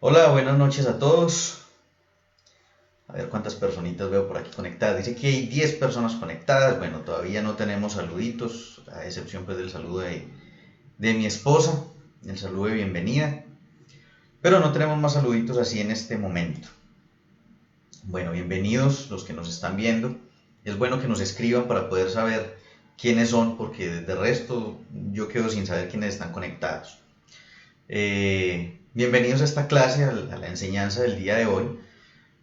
Hola, buenas noches a todos. A ver cuántas personitas veo por aquí conectadas. Dice que hay 10 personas conectadas. Bueno, todavía no tenemos saluditos, a excepción pues del saludo de mi esposa, el saludo de bienvenida. Pero no tenemos más saluditos así en este momento. Bueno, bienvenidos los que nos están viendo. Es bueno que nos escriban para poder saber quiénes son, porque de resto yo quedo sin saber quiénes están conectados. Bienvenidos a esta clase, a la enseñanza del día de hoy.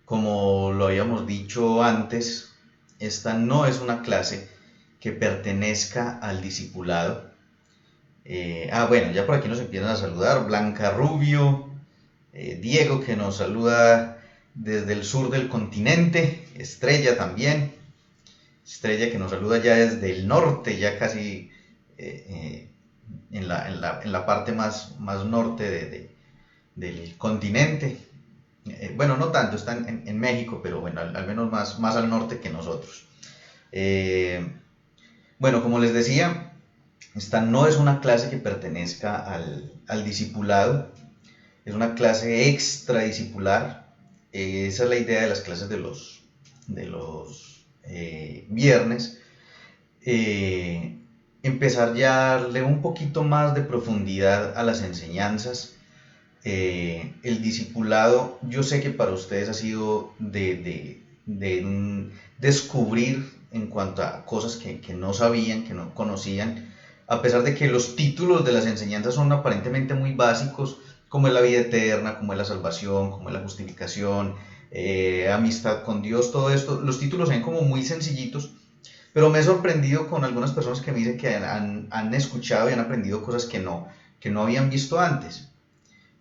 Como lo habíamos dicho antes, esta no es una clase que pertenezca al discipulado. Bueno, ya por aquí nos empiezan a saludar. Blanca Rubio, Diego que nos saluda desde el sur del continente, Estrella también. Estrella que nos saluda ya desde el norte, ya casi en la parte más norte del continente. Bueno, no tanto, están en México, pero bueno, al menos más al norte que nosotros. Bueno, como les decía, esta no es una clase que pertenezca al discipulado, es una clase extradiscipular. Esa es la idea de las clases de los viernes. Empezar ya a darle un poquito más de profundidad a las enseñanzas. El discipulado, yo sé que para ustedes ha sido de descubrir en cuanto a cosas que no sabían, que no conocían, a pesar de que los títulos de las enseñanzas son aparentemente muy básicos, como es la vida eterna, como es la salvación, como es la justificación, amistad con Dios, todo esto. Los títulos se ven como muy sencillitos, pero me he sorprendido con algunas personas que me dicen que han escuchado y han aprendido cosas que no habían visto antes.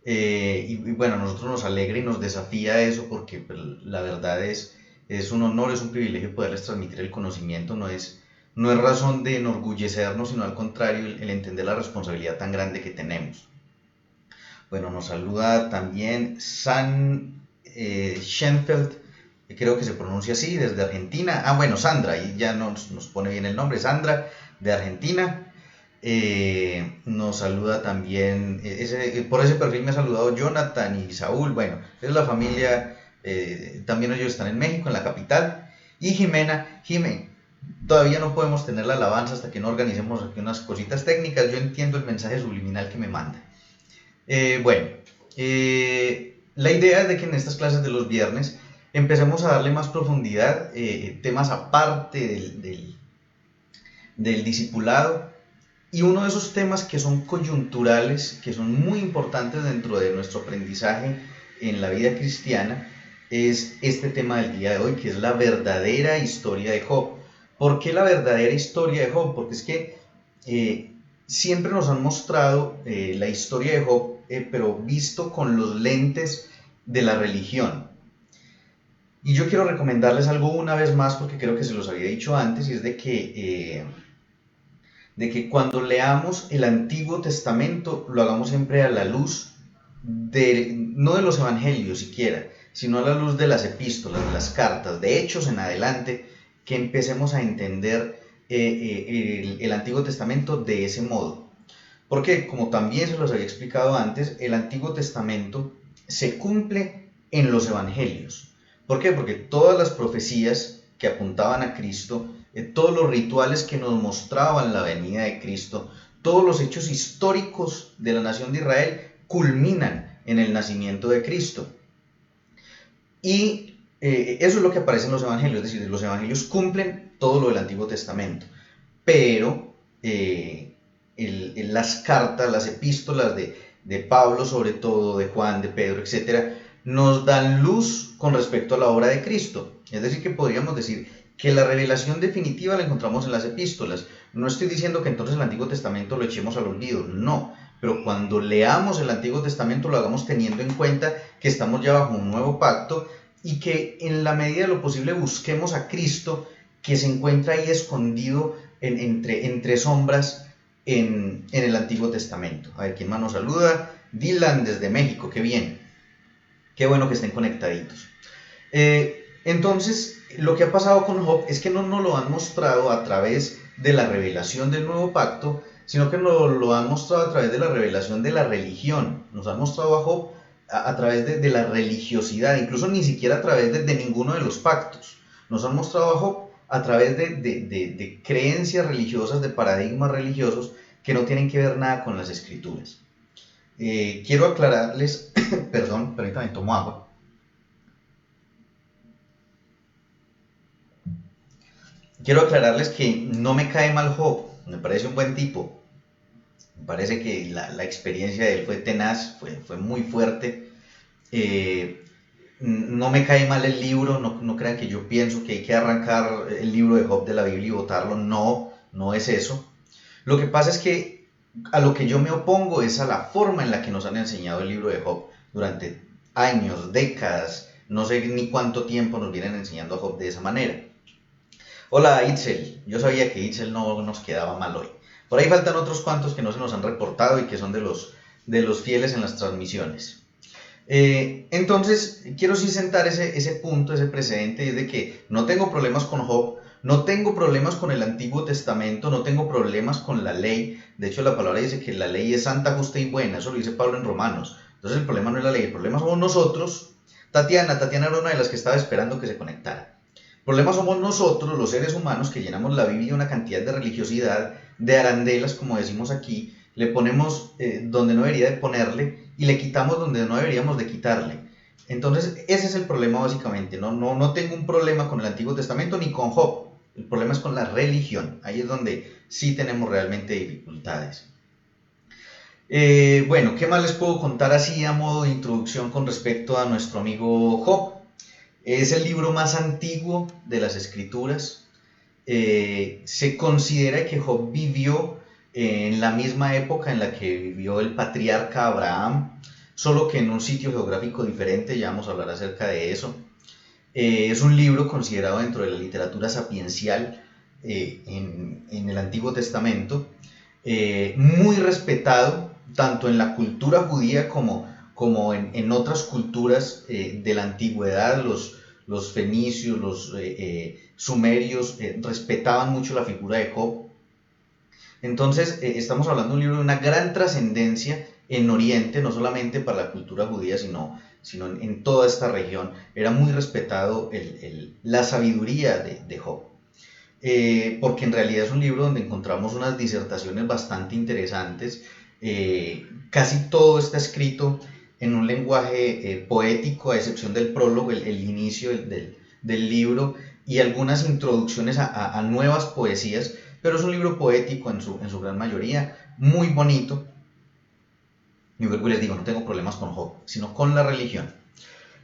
Y bueno, a nosotros nos alegra y nos desafía eso, porque pues, la verdad es un honor, es un privilegio poderles transmitir el conocimiento. No es razón de enorgullecernos, sino al contrario, el entender la responsabilidad tan grande que tenemos. Bueno, nos saluda también San Schenfeld, que creo que se pronuncia así, desde Argentina. Bueno, Sandra, ahí ya nos pone bien el nombre, Sandra, de Argentina. Nos saluda también, por ese perfil me ha saludado Jonathan y Saúl. Bueno, es la familia, también ellos están en México, en la capital. Y Jimé, todavía no podemos tener la alabanza hasta que no organicemos aquí unas cositas técnicas. Yo entiendo el mensaje subliminal que me manda. Bueno, la idea es de que en estas clases de los viernes empecemos a darle más profundidad, temas aparte del discipulado, y uno de esos temas que son coyunturales, que son muy importantes dentro de nuestro aprendizaje en la vida cristiana, es este tema del día de hoy, que es la verdadera historia de Job. ¿Por qué la verdadera historia de Job? Porque es que siempre nos han mostrado la historia de Job, pero visto con los lentes de la religión. Y yo quiero recomendarles algo una vez más, porque creo que se los había dicho antes, y es de que cuando leamos el Antiguo Testamento lo hagamos siempre a la luz no de los evangelios siquiera, sino a la luz de las epístolas, de las cartas, de Hechos en adelante, que empecemos a entender el Antiguo Testamento de ese modo. Porque, como también se los había explicado antes, el Antiguo Testamento se cumple en los evangelios. ¿Por qué? Porque todas las profecías que apuntaban a Cristo, todos los rituales que nos mostraban la venida de Cristo, todos los hechos históricos de la nación de Israel culminan en el nacimiento de Cristo. Y eso es lo que aparece en los evangelios, es decir, los evangelios cumplen todo lo del Antiguo Testamento, pero las cartas, las epístolas de Pablo, sobre todo, de Juan, de Pedro, etc., nos dan luz con respecto a la obra de Cristo. Es decir, que podríamos decir que la revelación definitiva la encontramos en las epístolas. No estoy diciendo que entonces el Antiguo Testamento lo echemos al olvido, no. Pero cuando leamos el Antiguo Testamento lo hagamos teniendo en cuenta que estamos ya bajo un nuevo pacto y que en la medida de lo posible busquemos a Cristo, que se encuentra ahí escondido entre sombras en el Antiguo Testamento. A ver, ¿quién más nos saluda? Dylan desde México, qué bien. Qué bueno que estén conectaditos. Entonces, lo que ha pasado con Job es que no nos lo han mostrado a través de la revelación del nuevo pacto, sino que nos lo han mostrado a través de la revelación de la religión. Nos han mostrado a Job a través de la religiosidad, incluso ni siquiera a través de ninguno de los pactos. Nos han mostrado a Job a través de creencias religiosas, de paradigmas religiosos que no tienen que ver nada con las escrituras. Quiero aclararles, perdón, permítanme, tomo agua. Quiero aclararles que no me cae mal Job, me parece un buen tipo. Me parece que la experiencia de él fue tenaz, fue muy fuerte. No me cae mal el libro, no crean que yo pienso que hay que arrancar el libro de Job de la Biblia y botarlo, no es eso. Lo que pasa es que a lo que yo me opongo es a la forma en la que nos han enseñado el libro de Job durante años, décadas, no sé ni cuánto tiempo nos vienen enseñando a Job de esa manera. Hola Itzel, yo sabía que Itzel no nos quedaba mal hoy. Por ahí faltan otros cuantos que no se nos han reportado y que son de los fieles en las transmisiones. Entonces, quiero sí sentar ese punto, ese precedente, es de que no tengo problemas con Job, no tengo problemas con el Antiguo Testamento, no tengo problemas con la ley. De hecho, la palabra dice que la ley es santa, justa y buena, eso lo dice Pablo en Romanos. Entonces, el problema no es la ley, el problema somos nosotros. Tatiana era una de las que estaba esperando que se conectara. El problema somos nosotros, los seres humanos, que llenamos la Biblia una cantidad de religiosidad, de arandelas, como decimos aquí, le ponemos donde no debería de ponerle y le quitamos donde no deberíamos de quitarle. Entonces, ese es el problema básicamente. No tengo un problema con el Antiguo Testamento ni con Job. El problema es con la religión. Ahí es donde sí tenemos realmente dificultades. Bueno, ¿qué más les puedo contar así a modo de introducción con respecto a nuestro amigo Job? Es el libro más antiguo de las Escrituras. Se considera que Job vivió en la misma época en la que vivió el patriarca Abraham, solo que en un sitio geográfico diferente, ya vamos a hablar acerca de eso. Es un libro considerado dentro de la literatura sapiencial en el Antiguo Testamento, muy respetado tanto en la cultura judía como en otras culturas de la antigüedad. Los fenicios, los sumerios respetaban mucho la figura de Job. Entonces estamos hablando de un libro de una gran trascendencia en Oriente, no solamente para la cultura judía, sino en toda esta región. Era muy respetado la sabiduría de Job. Porque en realidad es un libro donde encontramos unas disertaciones bastante interesantes. Casi todo está escrito en un lenguaje poético, a excepción del prólogo, el inicio del libro, y algunas introducciones a nuevas poesías, pero es un libro poético en su gran mayoría, muy bonito. Y vuelvo y les digo, no tengo problemas con Job, sino con la religión.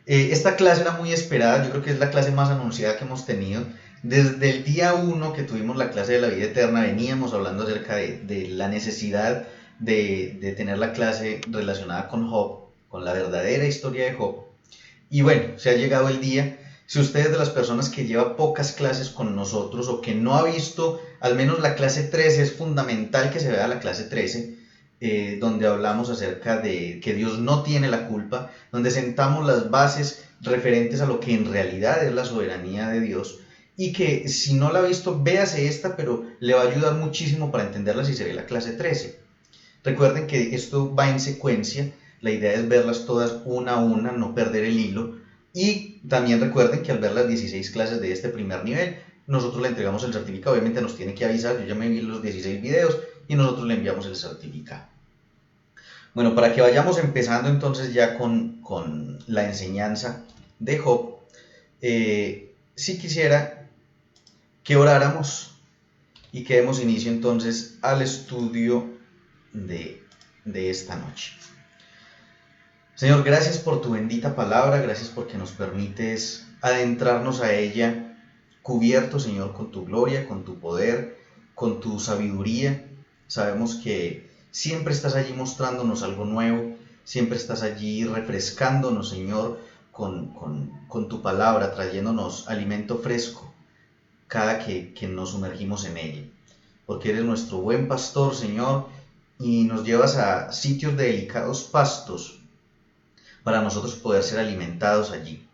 Esta clase era muy esperada, yo creo que es la clase más anunciada que hemos tenido. Desde el día 1 que tuvimos la clase de la vida eterna veníamos hablando acerca de la necesidad de tener la clase relacionada con Job, con la verdadera historia de Job. Y bueno, se ha llegado el día. Si usted es de las personas que lleva pocas clases con nosotros o que no ha visto al menos la clase 13, es fundamental que se vea la clase 13, donde hablamos acerca de que Dios no tiene la culpa, donde sentamos las bases referentes a lo que en realidad es la soberanía de Dios, y que si no la ha visto, véase esta, pero le va a ayudar muchísimo para entenderla si se ve la clase 13. Recuerden que esto va en secuencia, la idea es verlas todas una a una, no perder el hilo, y también recuerden que al ver las 16 clases de este primer nivel, nosotros le entregamos el certificado. Obviamente nos tiene que avisar, yo ya me vi los 16 videos y nosotros le enviamos el certificado. Bueno, para que vayamos empezando entonces ya con la enseñanza de Job, sí quisiera que oráramos y que demos inicio entonces al estudio de esta noche. Señor, gracias por tu bendita palabra, gracias porque nos permites adentrarnos a ella, cubierto, Señor, con tu gloria, con tu poder, con tu sabiduría. Sabemos que siempre estás allí mostrándonos algo nuevo, siempre estás allí refrescándonos, Señor, con tu palabra, trayéndonos alimento fresco cada que nos sumergimos en ella. Porque eres nuestro buen pastor, Señor, y nos llevas a sitios de delicados pastos para nosotros poder ser alimentados allí.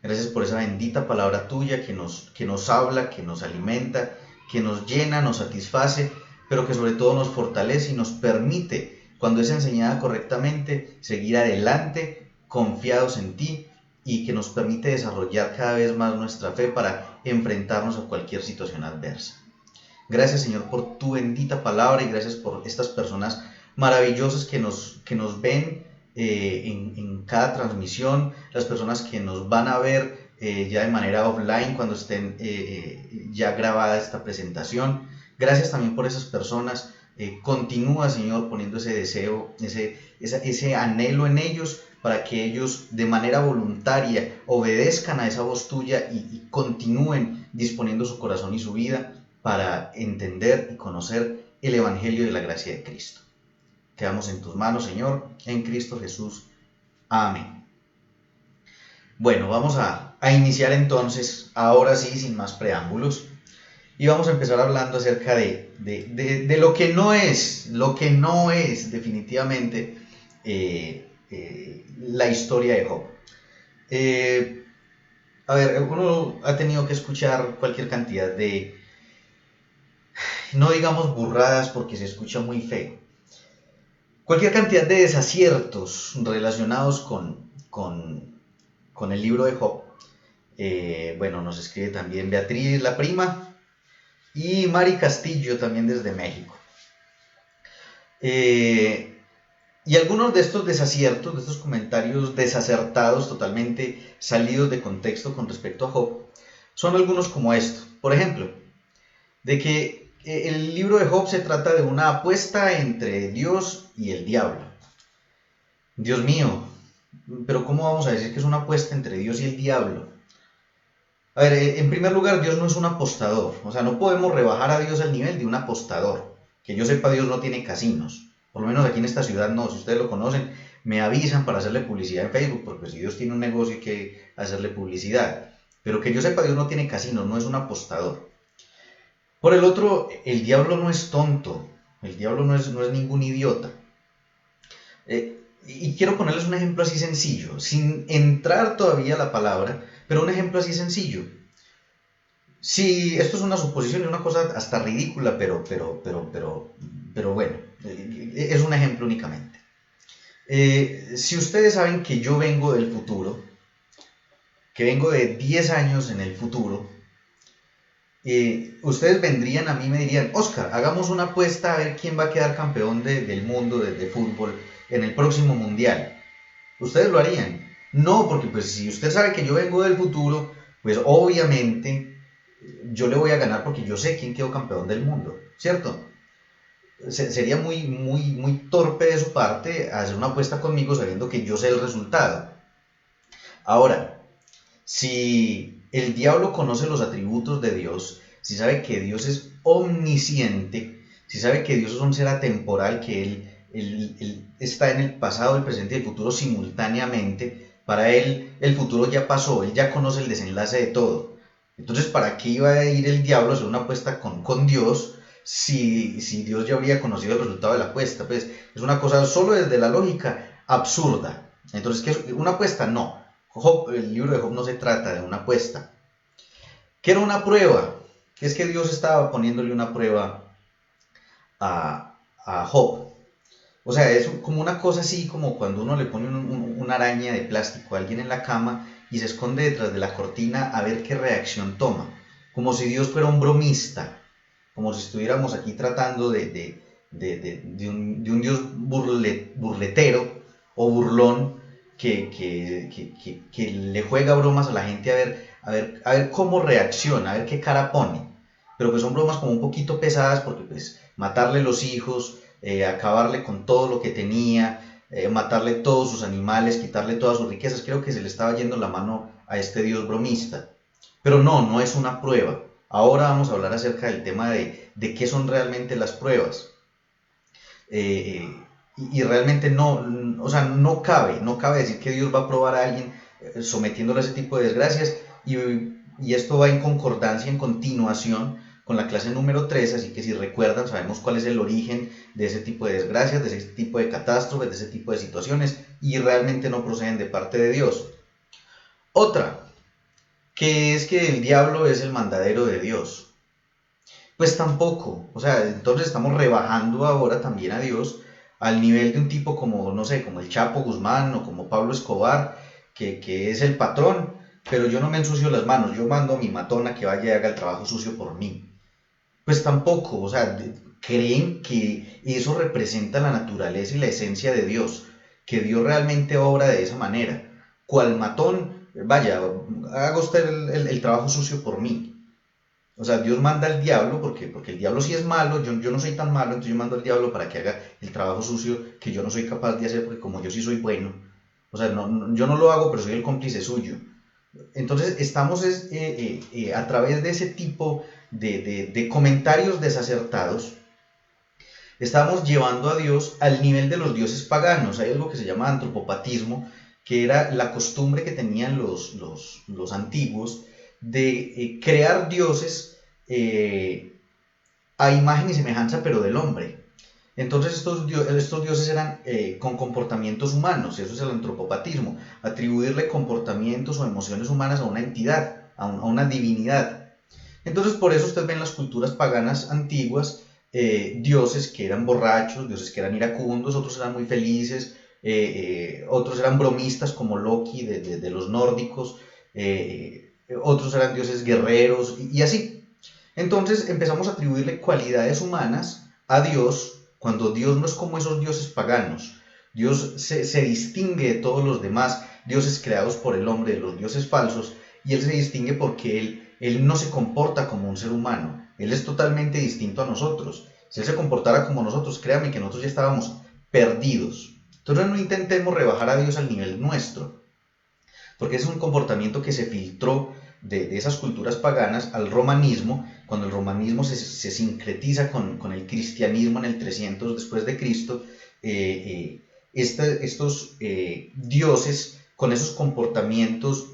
Gracias por esa bendita palabra tuya que nos habla, que nos alimenta, que nos llena, nos satisface, pero que sobre todo nos fortalece y nos permite, cuando es enseñada correctamente, seguir adelante, confiados en ti, y que nos permite desarrollar cada vez más nuestra fe para enfrentarnos a cualquier situación adversa. Gracias, Señor, por tu bendita palabra, y gracias por estas personas maravillosas que nos ven en cada transmisión, las personas que nos van a ver ya de manera offline cuando estén ya grabada esta presentación. Gracias también por esas personas. Continúa, Señor, poniendo ese deseo, ese anhelo en ellos, para que ellos de manera voluntaria obedezcan a esa voz tuya y continúen disponiendo su corazón y su vida para entender y conocer el Evangelio de la gracia de Cristo. Quedamos en tus manos, Señor, en Cristo Jesús. Amén. Bueno, vamos a iniciar entonces, ahora sí, sin más preámbulos, y vamos a empezar hablando acerca de lo que no es definitivamente la historia de Job. A ver, uno ha tenido que escuchar cualquier cantidad no digamos burradas porque se escucha muy feo, cualquier cantidad de desaciertos relacionados con el libro de Job. Bueno, nos escribe también Beatriz, la prima, y Mari Castillo, también desde México. Y algunos de estos desaciertos, de estos comentarios desacertados, totalmente salidos de contexto con respecto a Job, son algunos como esto. Por ejemplo, de que el libro de Job se trata de una apuesta entre Dios y el diablo. Dios mío, pero ¿cómo vamos a decir que es una apuesta entre Dios y el diablo? A ver, en primer lugar, Dios no es un apostador. O sea, no podemos rebajar a Dios al nivel de un apostador. Que yo sepa, Dios no tiene casinos. Por lo menos aquí en esta ciudad no. Si ustedes lo conocen, me avisan para hacerle publicidad en Facebook, porque si Dios tiene un negocio hay que hacerle publicidad. Pero que yo sepa, Dios no tiene casinos, no es un apostador. Por el otro, el diablo no es tonto. El diablo no es ningún idiota. Y quiero ponerles un ejemplo así sencillo, sin entrar todavía a la palabra, pero un ejemplo así sencillo. Sí, esto es una suposición y una cosa hasta ridícula, pero bueno, es un ejemplo únicamente. Si ustedes saben que yo vengo del futuro, que vengo de 10 años en el futuro, ustedes vendrían a mí y me dirían, Oscar, hagamos una apuesta a ver quién va a quedar campeón del mundo de fútbol en el próximo mundial. ¿Ustedes lo harían? No, porque pues si usted sabe que yo vengo del futuro, pues obviamente yo le voy a ganar porque yo sé quién quedó campeón del mundo, ¿cierto? Sería muy torpe de su parte hacer una apuesta conmigo sabiendo que yo sé el resultado. Ahora, si el diablo conoce los atributos de Dios, si sabe que Dios es omnisciente, si sabe que Dios es un ser atemporal, que él está en el pasado, el presente y el futuro simultáneamente, para él el futuro ya pasó, él ya conoce el desenlace de todo. Entonces, ¿para qué iba a ir el diablo a hacer una apuesta con Dios si Dios ya habría conocido el resultado de la apuesta? Pues es una cosa solo desde la lógica absurda. Entonces, ¿qué es una apuesta? No. Job, el libro de Job no se trata de una apuesta. ¿Qué era una prueba? Que es que Dios estaba poniéndole una prueba a Job. O sea, es como una cosa así como cuando uno le pone una araña de plástico a alguien en la cama y se esconde detrás de la cortina a ver qué reacción toma. Como si Dios fuera un bromista, como si estuviéramos aquí tratando de un Dios burletero o burlón que le juega bromas a la gente a ver cómo reacciona, a ver qué cara pone. Pero que son bromas como un poquito pesadas porque pues matarle los hijos, acabarle con todo lo que tenía, matarle todos sus animales, quitarle todas sus riquezas, creo que se le estaba yendo la mano a este Dios bromista. Pero no es una prueba. Ahora vamos a hablar acerca del tema de qué son realmente las pruebas. Y realmente o sea, no cabe decir que Dios va a probar a alguien sometiéndolo a ese tipo de desgracias y esto va en concordancia, en continuación con la clase número 3, así que si recuerdan sabemos cuál es el origen de ese tipo de desgracias, de ese tipo de catástrofes, de ese tipo de situaciones y realmente no proceden de parte de Dios. Otra, que es que el diablo es el mandadero de Dios. Pues tampoco, o sea, entonces estamos rebajando ahora también a Dios al nivel de un tipo como, no sé, como el Chapo Guzmán o como Pablo Escobar, que es el patrón, pero yo no me ensucio las manos, yo mando a mi matona que vaya y haga el trabajo sucio por mí. Pues tampoco, o sea, creen que eso representa la naturaleza y la esencia de Dios, que Dios realmente obra de esa manera. Cual matón, vaya, haga usted el trabajo sucio por mí. O sea, Dios manda al diablo porque el diablo sí es malo, yo no soy tan malo, entonces yo mando al diablo para que haga el trabajo sucio que yo no soy capaz de hacer porque como yo sí soy bueno. O sea, yo no lo hago, pero soy el cómplice suyo. Entonces estamos a través de ese tipo de comentarios desacertados, estamos llevando a Dios al nivel de los dioses paganos. Hay algo que se llama antropopatismo, que era la costumbre que tenían los antiguos de crear dioses a imagen y semejanza, pero del hombre. Entonces estos dioses eran con comportamientos humanos, eso es el antropopatismo, atribuirle comportamientos o emociones humanas a una entidad, a una divinidad. Entonces por eso usted ve en las culturas paganas antiguas dioses que eran borrachos, dioses que eran iracundos, otros eran muy felices, otros eran bromistas como Loki de los nórdicos, otros eran dioses guerreros y así. Entonces empezamos a atribuirle cualidades humanas a Dios cuando Dios no es como esos dioses paganos. Dios se distingue de todos los demás dioses creados por el hombre, de los dioses falsos, y Él se distingue porque Él no se comporta como un ser humano. Él es totalmente distinto a nosotros. Si Él se comportara como nosotros, créame que nosotros ya estábamos perdidos. Entonces no intentemos rebajar a Dios al nivel nuestro, porque es un comportamiento que se filtró de esas culturas paganas al romanismo, cuando el romanismo se sincretiza con el cristianismo en el 300 después de Cristo, estos dioses con esos comportamientos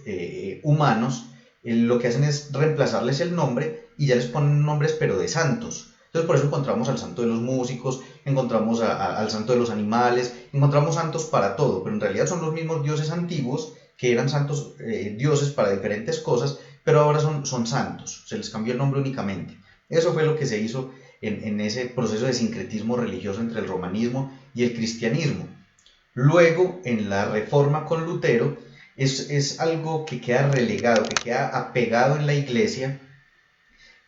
humanos, lo que hacen es reemplazarles el nombre y ya les ponen nombres pero de santos. Entonces por eso encontramos al santo de los músicos, encontramos al santo de los animales, encontramos santos para todo, pero en realidad son los mismos dioses antiguos que eran santos dioses para diferentes cosas, pero ahora son santos, se les cambió el nombre únicamente. Eso fue lo que se hizo en ese proceso de sincretismo religioso entre el romanismo y el cristianismo. Luego, en la Reforma con Lutero, es algo que queda relegado, que queda apegado en la iglesia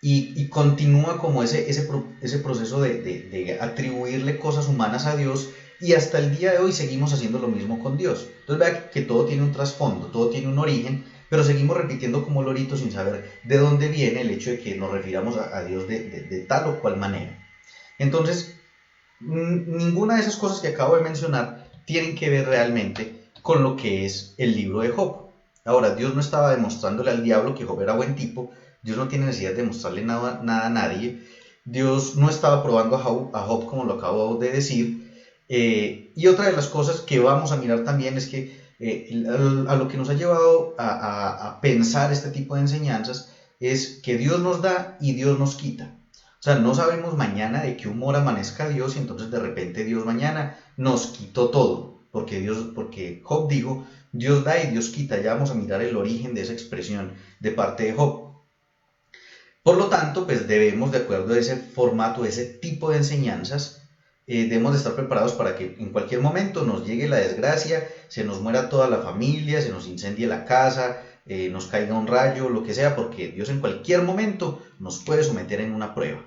y continúa como ese proceso de atribuirle cosas humanas a Dios, y hasta el día de hoy seguimos haciendo lo mismo con Dios. Entonces vea que todo tiene un trasfondo, todo tiene un origen, pero seguimos repitiendo como lorito sin saber de dónde viene el hecho de que nos refiramos a Dios de tal o cual manera. Entonces, ninguna de esas cosas que acabo de mencionar tienen que ver realmente con lo que es el libro de Job. Ahora, Dios no estaba demostrándole al diablo que Job era buen tipo. Dios no tiene necesidad de demostrarle nada a nadie. Dios no estaba probando a Job como lo acabo de decir. Y otra de las cosas que vamos a mirar también es que a lo que nos ha llevado a pensar este tipo de enseñanzas es que Dios nos da y Dios nos quita. O sea, no sabemos mañana de qué humor amanezca Dios y entonces de repente Dios mañana nos quitó todo. Porque Job dijo, Dios da y Dios quita. Ya vamos a mirar el origen de esa expresión de parte de Job. Por lo tanto, pues debemos, de acuerdo a ese formato, ese tipo de enseñanzas, debemos de estar preparados para que en cualquier momento nos llegue la desgracia, se nos muera toda la familia, se nos incendie la casa, nos caiga un rayo, lo que sea, porque Dios en cualquier momento nos puede someter en una prueba.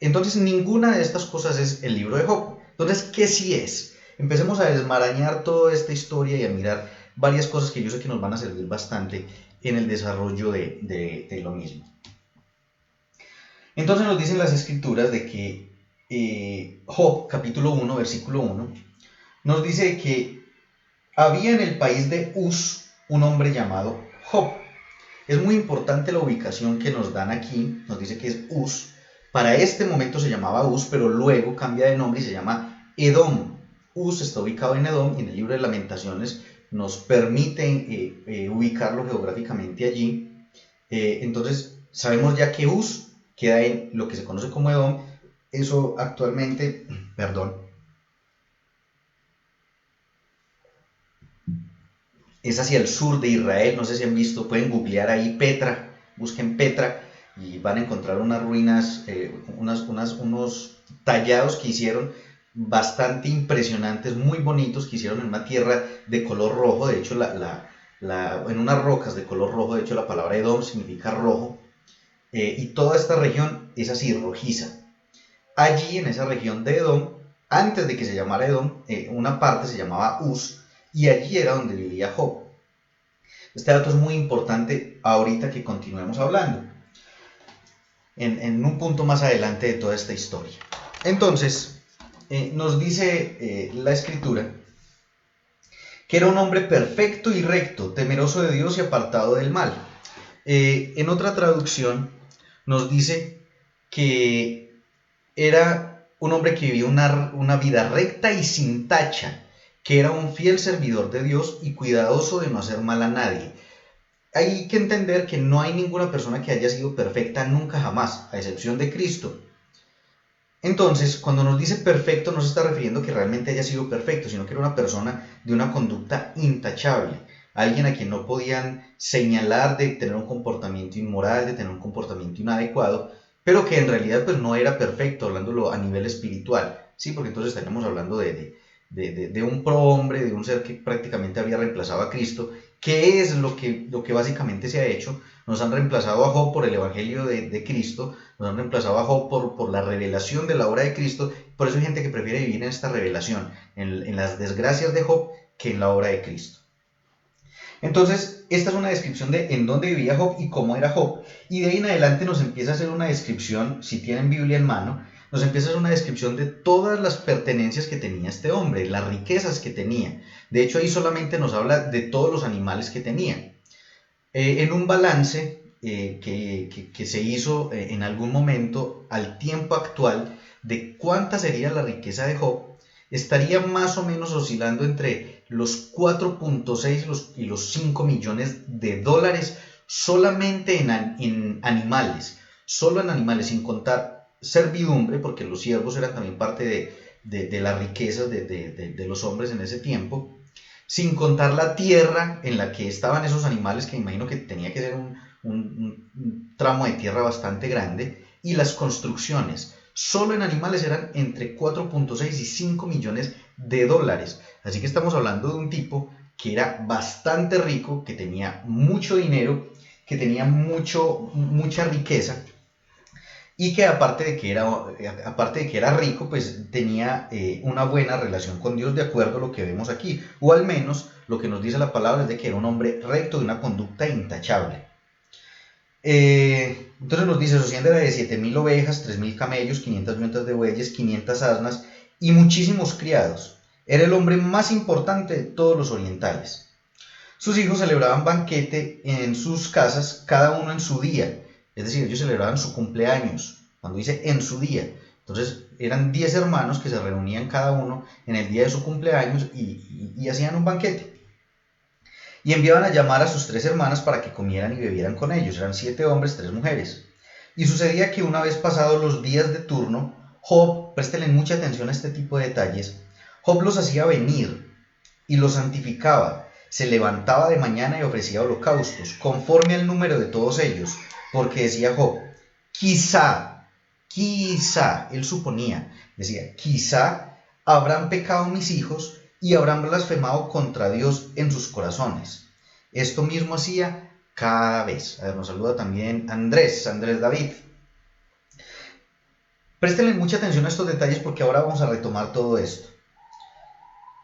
Entonces, ninguna de estas cosas es el libro de Job. Entonces, ¿qué sí es? Empecemos a desmarañar toda esta historia y a mirar varias cosas que yo sé que nos van a servir bastante en el desarrollo de lo mismo. Entonces nos dicen las escrituras de que Job, capítulo 1, versículo 1, nos dice que había en el país de Uz un hombre llamado Job. Es muy importante la ubicación que nos dan aquí, nos dice que es Uz. Para este momento se llamaba Uz, pero luego cambia de nombre y se llama Edom. Uz está ubicado en Edom y en el libro de Lamentaciones nos permiten ubicarlo geográficamente allí. Entonces sabemos ya que Uz queda en lo que se conoce como Edom. Eso actualmente, perdón, es hacia el sur de Israel. No sé si han visto, pueden googlear ahí Petra, busquen Petra y van a encontrar unas ruinas, unos tallados que hicieron bastante impresionantes, muy bonitos, que hicieron en una tierra de color rojo. De hecho, en unas rocas de color rojo, de hecho la palabra Edom significa rojo, y toda esta región es así, rojiza. Allí en esa región de Edom, antes de que se llamara Edom, una parte se llamaba Uz, y allí era donde vivía Job. Este dato es muy importante ahorita que continuemos hablando, en un punto más adelante de toda esta historia. Entonces, nos dice la escritura que era un hombre perfecto y recto, temeroso de Dios y apartado del mal. En otra traducción nos dice que era un hombre que vivía una vida recta y sin tacha, que era un fiel servidor de Dios y cuidadoso de no hacer mal a nadie. Hay que entender que no hay ninguna persona que haya sido perfecta nunca jamás, a excepción de Cristo. Entonces, cuando nos dice perfecto, no se está refiriendo que realmente haya sido perfecto, sino que era una persona de una conducta intachable, alguien a quien no podían señalar de tener un comportamiento inmoral, de tener un comportamiento inadecuado, pero que en realidad pues no era perfecto, hablándolo a nivel espiritual, ¿sí? Porque entonces estaríamos hablando de un prohombre, de un ser que prácticamente había reemplazado a Cristo. ¿Qué es lo que básicamente se ha hecho? Nos han reemplazado a Job por el Evangelio de Cristo, nos han reemplazado a Job por la revelación de la obra de Cristo. Por eso hay gente que prefiere vivir en esta revelación, en las desgracias de Job, que en la obra de Cristo. Entonces, esta es una descripción de en dónde vivía Job y cómo era Job. Y de ahí en adelante nos empieza a hacer una descripción, si tienen Biblia en mano, nos empieza a hacer una descripción de todas las pertenencias que tenía este hombre, las riquezas que tenía. De hecho, ahí solamente nos habla de todos los animales que tenía. En un balance que se hizo en algún momento al tiempo actual de cuánta sería la riqueza de Job, estaría más o menos oscilando entre los 4.6 y los 5 millones de dólares solamente en animales, solo en animales, sin contar servidumbre, porque los siervos eran también parte de las riquezas de los hombres en ese tiempo, sin contar la tierra en la que estaban esos animales, que imagino que tenía que ser un tramo de tierra bastante grande, y las construcciones. Solo en animales eran entre 4.6 y 5 millones de dólares. Así que estamos hablando de un tipo que era bastante rico, que tenía mucho dinero, que tenía mucha riqueza, y que aparte de que era rico, pues tenía una buena relación con Dios, de acuerdo a lo que vemos aquí, o al menos lo que nos dice la palabra es de que era un hombre recto, de una conducta intachable. Entonces nos dice, su hacienda era de 7.000 ovejas, 3.000 camellos, 500 yuntas de bueyes, 500 asnas y muchísimos criados. Era el hombre más importante de todos los orientales. Sus hijos celebraban banquete en sus casas, cada uno en su día. Es decir, ellos celebraban su cumpleaños, cuando dice en su día. Entonces eran 10 hermanos que se reunían cada uno en el día de su cumpleaños y hacían un banquete. Y enviaban a llamar a sus 3 hermanas para que comieran y bebieran con ellos. Eran 7 hombres, 3 mujeres. Y sucedía que una vez pasados los días de turno, Job, préstenle mucha atención a este tipo de detalles, Job los hacía venir y los santificaba. Se levantaba de mañana y ofrecía holocaustos, conforme al número de todos ellos, porque decía Job, quizá, él suponía, decía, quizá habrán pecado mis hijos y habrán blasfemado contra Dios en sus corazones. Esto mismo hacía cada vez. A ver, nos saluda también Andrés David. Préstenle mucha atención a estos detalles porque ahora vamos a retomar todo esto.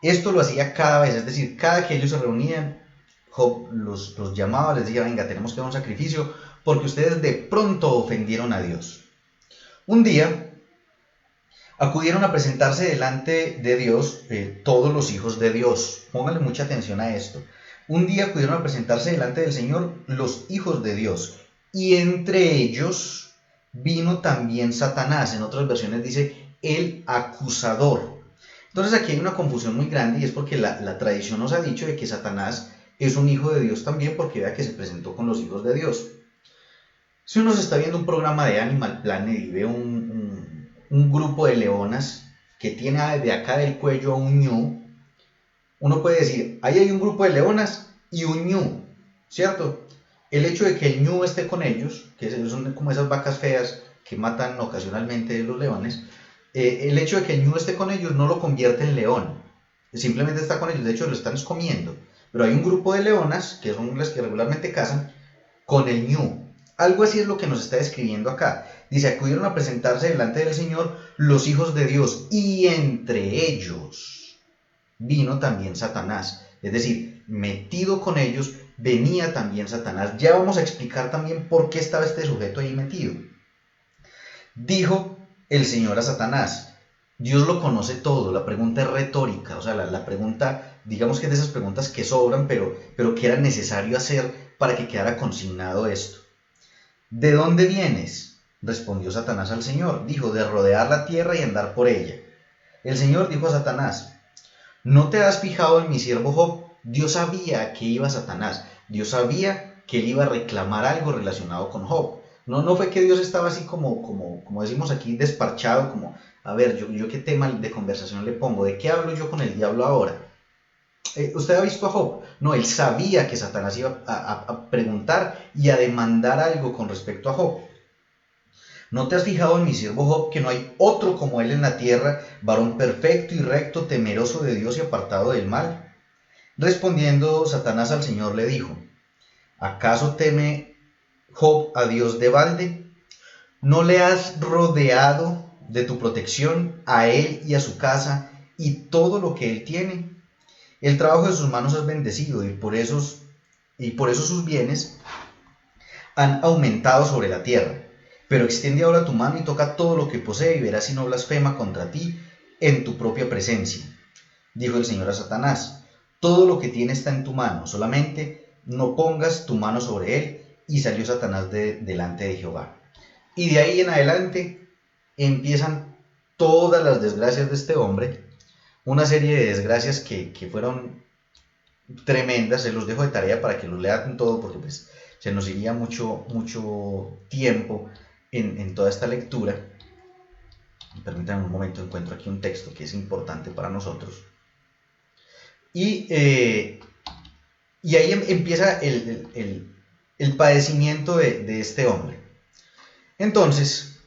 Esto lo hacía cada vez, es decir, cada que ellos se reunían, Job los llamaba, les decía, venga, tenemos que dar un sacrificio porque ustedes de pronto ofendieron a Dios. Un día acudieron a presentarse delante de Dios todos los hijos de Dios. Pónganle mucha atención a esto. Un día acudieron a presentarse delante del Señor los hijos de Dios, y entre ellos vino también Satanás. En otras versiones dice el acusador. Entonces aquí hay una confusión muy grande, y es porque la tradición nos ha dicho de que Satanás es un hijo de Dios también, porque vea que se presentó con los hijos de Dios. Si uno se está viendo un programa de Animal Planet y ve un grupo de leonas que tiene de acá del cuello a un ñu, uno puede decir, ahí hay un grupo de leonas y un ñu, ¿cierto? El hecho de que el ñu esté con ellos, que son como esas vacas feas que matan ocasionalmente los leones, el hecho de que el ñu esté con ellos no lo convierte en león, simplemente está con ellos, de hecho lo están comiendo, pero hay un grupo de leonas, que son las que regularmente cazan, con el ñu. Algo así es lo que nos está describiendo acá. Dice, acudieron a presentarse delante del Señor los hijos de Dios, y entre ellos vino también Satanás. Es decir, metido con ellos venía también Satanás. Ya vamos a explicar también por qué estaba este sujeto ahí metido. Dijo el Señor a Satanás, Dios lo conoce todo, la pregunta es retórica, o sea, la pregunta, digamos que es de esas preguntas que sobran, pero que era necesario hacer para que quedara consignado esto. ¿De dónde vienes? Respondió Satanás al Señor. Dijo, de rodear la tierra y andar por ella. El Señor dijo a Satanás, ¿no te has fijado en mi siervo Job? Dios sabía que iba Satanás. Dios sabía que él iba a reclamar algo relacionado con Job. No fue que Dios estaba así como decimos aquí, desparchado, como, a ver, yo qué tema de conversación le pongo, ¿de qué hablo yo con el diablo ahora? ¿Usted ha visto a Job? No, él sabía que Satanás iba a preguntar y a demandar algo con respecto a Job. ¿No te has fijado en mi siervo Job, que no hay otro como él en la tierra, varón perfecto y recto, temeroso de Dios y apartado del mal? Respondiendo Satanás al Señor le dijo, ¿acaso teme Job a Dios de balde? ¿No le has rodeado de tu protección a él y a su casa y todo lo que él tiene? El trabajo de sus manos es bendecido, y por eso sus bienes han aumentado sobre la tierra. Pero extiende ahora tu mano y toca todo lo que posee, y verás si no blasfema contra ti en tu propia presencia. Dijo el Señor a Satanás, todo lo que tiene está en tu mano, solamente no pongas tu mano sobre él. Y salió Satanás delante de Jehová. Y de ahí en adelante empiezan todas las desgracias de este hombre, una serie de desgracias que fueron tremendas. Se los dejo de tarea para que los lean todo, porque pues se nos iría mucho tiempo en toda esta lectura. Permítanme un momento, encuentro aquí un texto que es importante para nosotros. Y ahí empieza el padecimiento de este hombre. Entonces,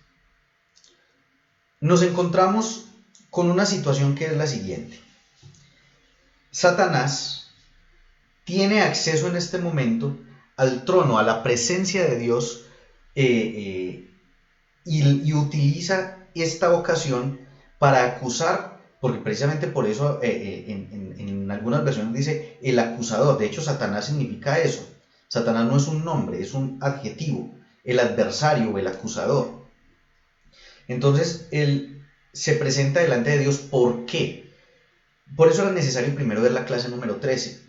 nos encontramos con una situación que es la siguiente. Satanás tiene acceso en este momento al trono, a la presencia de Dios, y utiliza esta ocasión para acusar, porque precisamente por eso en algunas versiones dice el acusador. De hecho, Satanás significa eso. Satanás no es un nombre, es un adjetivo, el adversario o el acusador. Entonces, él se presenta delante de Dios. ¿Por qué? Por eso era necesario primero ver la clase número 13,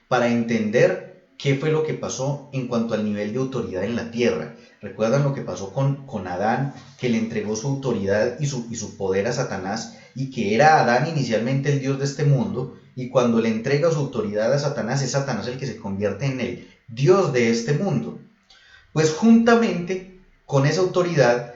para entender qué fue lo que pasó en cuanto al nivel de autoridad en la tierra. ¿Recuerdan lo que pasó con Adán, que le entregó su autoridad y su poder a Satanás, y que era Adán inicialmente el Dios de este mundo, y cuando le entrega su autoridad a Satanás, es Satanás el que se convierte en el Dios de este mundo? Pues juntamente con esa autoridad,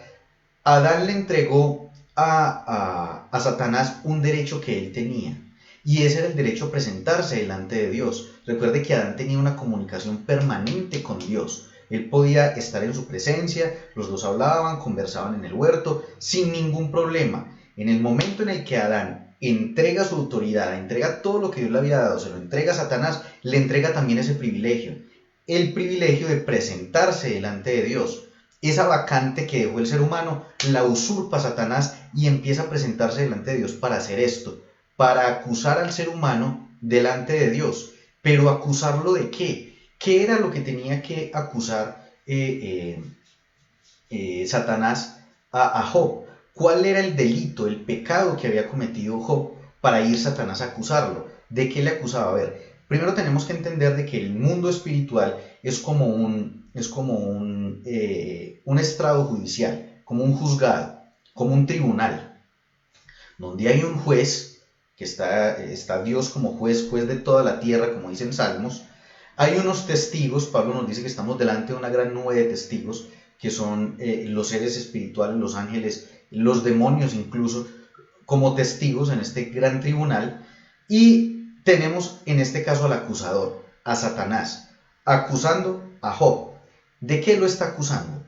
Adán le entregó a Satanás un derecho que él tenía, y ese era el derecho a presentarse delante de Dios. Recuerde que Adán tenía una comunicación permanente con Dios. Él podía estar en su presencia, los dos hablaban, conversaban en el huerto, sin ningún problema. En el momento en el que Adán entrega su autoridad, entrega todo lo que Dios le había dado, se lo entrega a Satanás, le entrega también ese privilegio, el privilegio de presentarse delante de Dios. Esa vacante que dejó el ser humano la usurpa Satanás y empieza a presentarse delante de Dios para hacer esto, para acusar al ser humano delante de Dios. ¿Pero acusarlo de qué? ¿Qué era lo que tenía que acusar Satanás a Job? ¿Cuál era el delito, el pecado que había cometido Job para ir Satanás a acusarlo? ¿De qué le acusaba? A ver, primero tenemos que entender de que el mundo espiritual es como un estrado judicial, como un juzgado, como un tribunal, donde hay un juez, que está Dios como juez de toda la tierra, como dicen Salmos. Hay unos testigos. Pablo nos dice que estamos delante de una gran nube de testigos, que son los seres espirituales, los ángeles, los demonios incluso, como testigos en este gran tribunal. Y tenemos en este caso al acusador, a Satanás, acusando a Job. ¿De qué lo está acusando?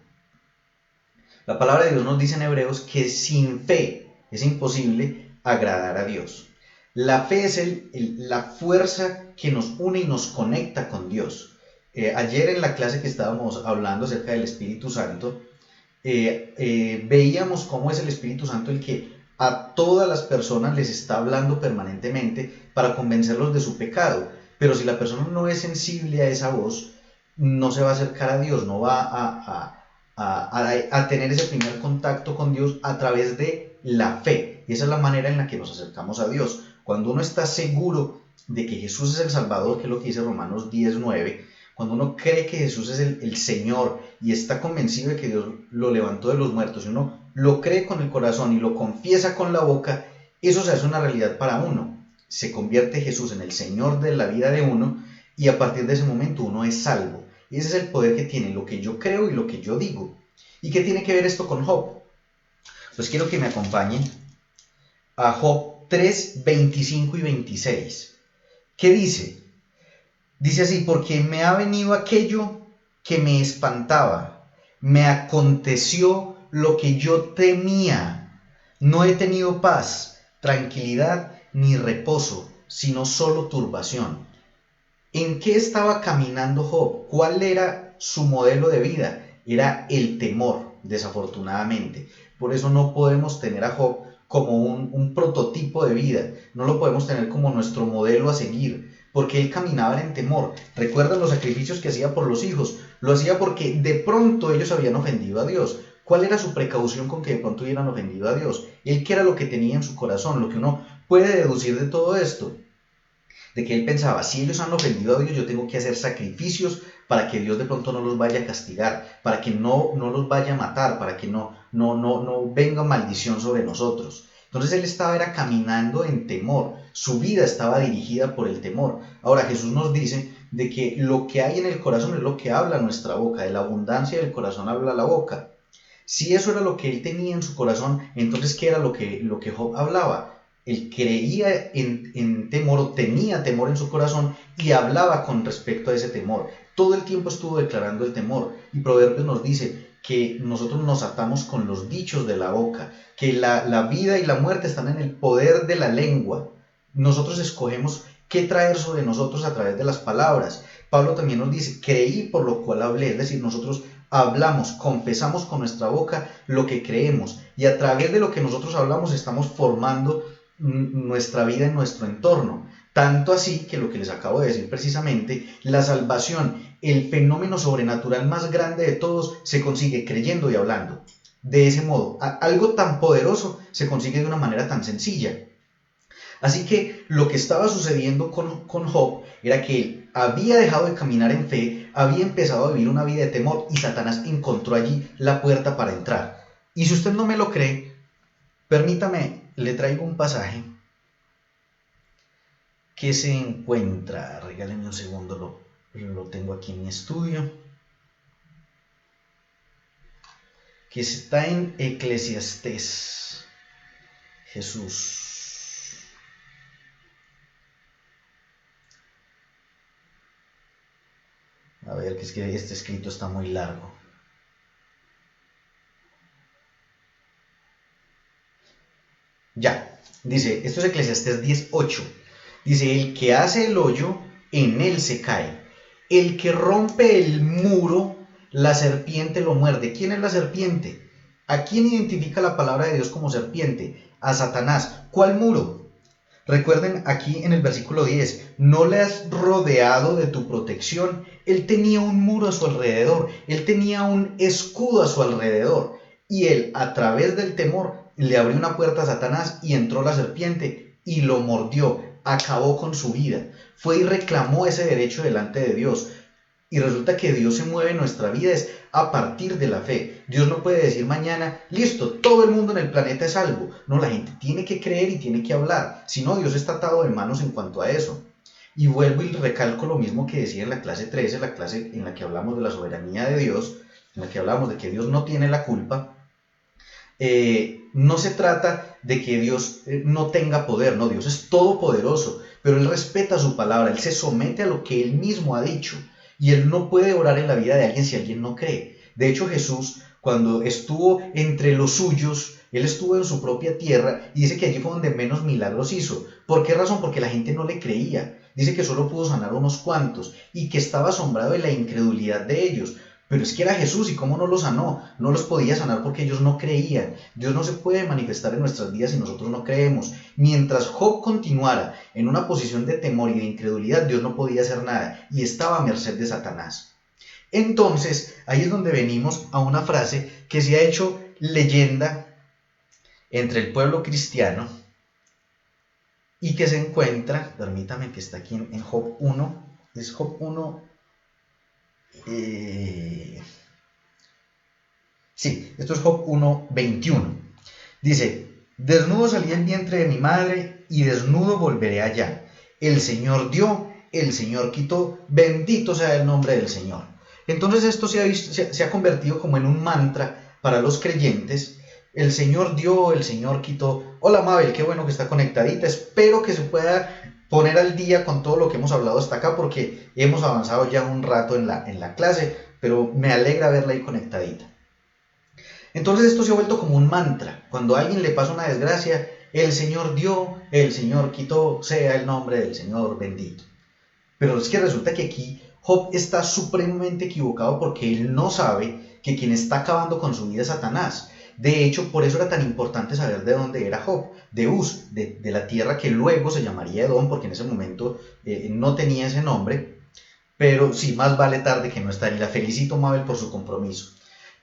La palabra de Dios nos dice en Hebreos que sin fe es imposible agradar a Dios. La fe es la fuerza que nos une y nos conecta con Dios. Ayer en la clase que estábamos hablando acerca del Espíritu Santo, veíamos cómo es el Espíritu Santo el que a todas las personas les está hablando permanentemente para convencerlos de su pecado. Pero si la persona no es sensible a esa voz, no se va a acercar a Dios, no va a tener ese primer contacto con Dios a través de la fe. Y esa es la manera en la que nos acercamos a Dios. Cuando uno está seguro de que Jesús es el Salvador, que es lo que dice Romanos 10:9, cuando uno cree que Jesús es el Señor y está convencido de que Dios lo levantó de los muertos, y uno lo cree con el corazón y lo confiesa con la boca, eso se hace una realidad para uno. Se convierte Jesús en el Señor de la vida de uno, y a partir de ese momento uno es salvo. Ese es el poder que tiene lo que yo creo y lo que yo digo. ¿Y qué tiene que ver esto con Job? Pues quiero que me acompañen a Job 3, 25 y 26. ¿Qué dice? Dice así: porque me ha venido aquello que me espantaba, me aconteció lo que yo temía, no he tenido paz, tranquilidad ni reposo, sino solo turbación. ¿En qué estaba caminando Job? ¿Cuál era su modelo de vida? Era el temor, desafortunadamente. Por eso no podemos tener a Job como un prototipo de vida, no lo podemos tener como nuestro modelo a seguir, porque él caminaba en temor. ¿Recuerdan los sacrificios que hacía por los hijos? Lo hacía porque de pronto ellos habían ofendido a Dios. ¿Cuál era su precaución con que de pronto hubieran ofendido a Dios? Él, ¿qué era lo que tenía en su corazón? Lo que uno puede deducir de todo esto, de que él pensaba: si ellos han ofendido a Dios, yo tengo que hacer sacrificios para que Dios de pronto no los vaya a castigar, para que no los vaya a matar, para que no venga maldición sobre nosotros. Entonces él estaba caminando en temor, su vida estaba dirigida por el temor. Ahora Jesús nos dice de que lo que hay en el corazón es lo que habla nuestra boca, de la abundancia del corazón habla la boca. Si eso era lo que él tenía en su corazón, entonces ¿qué era lo que Job hablaba? Él creía en temor, o tenía temor en su corazón, y hablaba con respecto a ese temor. Todo el tiempo estuvo declarando el temor. Y Proverbios nos dice que nosotros nos atamos con los dichos de la boca, que la vida y la muerte están en el poder de la lengua. Nosotros escogemos que traer sobre nosotros a través de las palabras. Pablo también nos dice, creí por lo cual hablé, es decir, nosotros hablamos, confesamos con nuestra boca lo que creemos y a través de lo que nosotros hablamos estamos formando nuestra vida en nuestro entorno. Tanto así que lo que les acabo de decir precisamente, la salvación, el fenómeno sobrenatural más grande de todos, se consigue creyendo y hablando. De ese modo, algo tan poderoso se consigue de una manera tan sencilla. Así que lo que estaba sucediendo con Job era que él había dejado de caminar en fe, había empezado a vivir una vida de temor y Satanás encontró allí la puerta para entrar. Y si usted no me lo cree, permítame, le traigo un pasaje que se encuentra, regáleme un segundo, lo tengo aquí en mi estudio, que está en Eclesiastés. Jesús. A ver, que es que este escrito está muy largo. Ya, dice, esto es Eclesiastés 10:8. Dice, el que hace el hoyo, en él se cae. El que rompe el muro, la serpiente lo muerde. ¿Quién es la serpiente? ¿A quién identifica la palabra de Dios como serpiente? A Satanás. ¿Cuál muro? Recuerden aquí en el versículo 10, no le has rodeado de tu protección. Él tenía un muro a su alrededor, él tenía un escudo a su alrededor. Y él, a través del temor, le abrió una puerta a Satanás y entró la serpiente y lo mordió, acabó con su vida. Fue y reclamó ese derecho delante de Dios. Y resulta que Dios se mueve en nuestra vida es a partir de la fe. Dios no puede decir mañana, listo, todo el mundo en el planeta es salvo. No, la gente tiene que creer y tiene que hablar. Si no, Dios está atado de manos en cuanto a eso. Y vuelvo y recalco lo mismo que decía en la clase 13, la clase en la que hablamos de la soberanía de Dios, en la que hablamos de que Dios no tiene la culpa. No se trata de que Dios no tenga poder, no, Dios es todopoderoso, pero Él respeta su palabra, Él se somete a lo que Él mismo ha dicho. Y Él no puede orar en la vida de alguien si alguien no cree. De hecho, Jesús, cuando estuvo entre los suyos, Él estuvo en su propia tierra y dice que allí fue donde menos milagros hizo. ¿Por qué razón? Porque la gente no le creía. Dice que solo pudo sanar unos cuantos y que estaba asombrado de la incredulidad de ellos. Pero es que era Jesús y cómo no los sanó, no los podía sanar porque ellos no creían. Dios no se puede manifestar en nuestras vidas si nosotros no creemos. Mientras Job continuara en una posición de temor y de incredulidad, Dios no podía hacer nada y estaba a merced de Satanás. Entonces, ahí es donde venimos a una frase que se ha hecho leyenda entre el pueblo cristiano y que se encuentra, permítame que está aquí en Job 1, es Job 1, sí, esto es Job 1:21. Dice, desnudo salí del vientre de mi madre y desnudo volveré allá. El Señor dio, el Señor quitó, bendito sea el nombre del Señor. Entonces esto se ha convertido como en un mantra para los creyentes. El Señor dio, el Señor quitó. Hola Mabel, qué bueno que está conectadita. Espero que se pueda poner al día con todo lo que hemos hablado hasta acá porque hemos avanzado ya un rato en la clase, pero me alegra verla ahí conectadita. Entonces esto se ha vuelto como un mantra. Cuando a alguien le pasa una desgracia, el Señor dio, el Señor quitó, sea el nombre del Señor bendito. Pero es que resulta que aquí Job está supremamente equivocado porque él no sabe que quien está acabando con su vida es Satanás. De hecho, por eso era tan importante saber de dónde era Job, de Uz, de la tierra que luego se llamaría Edom, porque en ese momento no tenía ese nombre, pero sí, más vale tarde que no estar, y la felicito Mabel por su compromiso.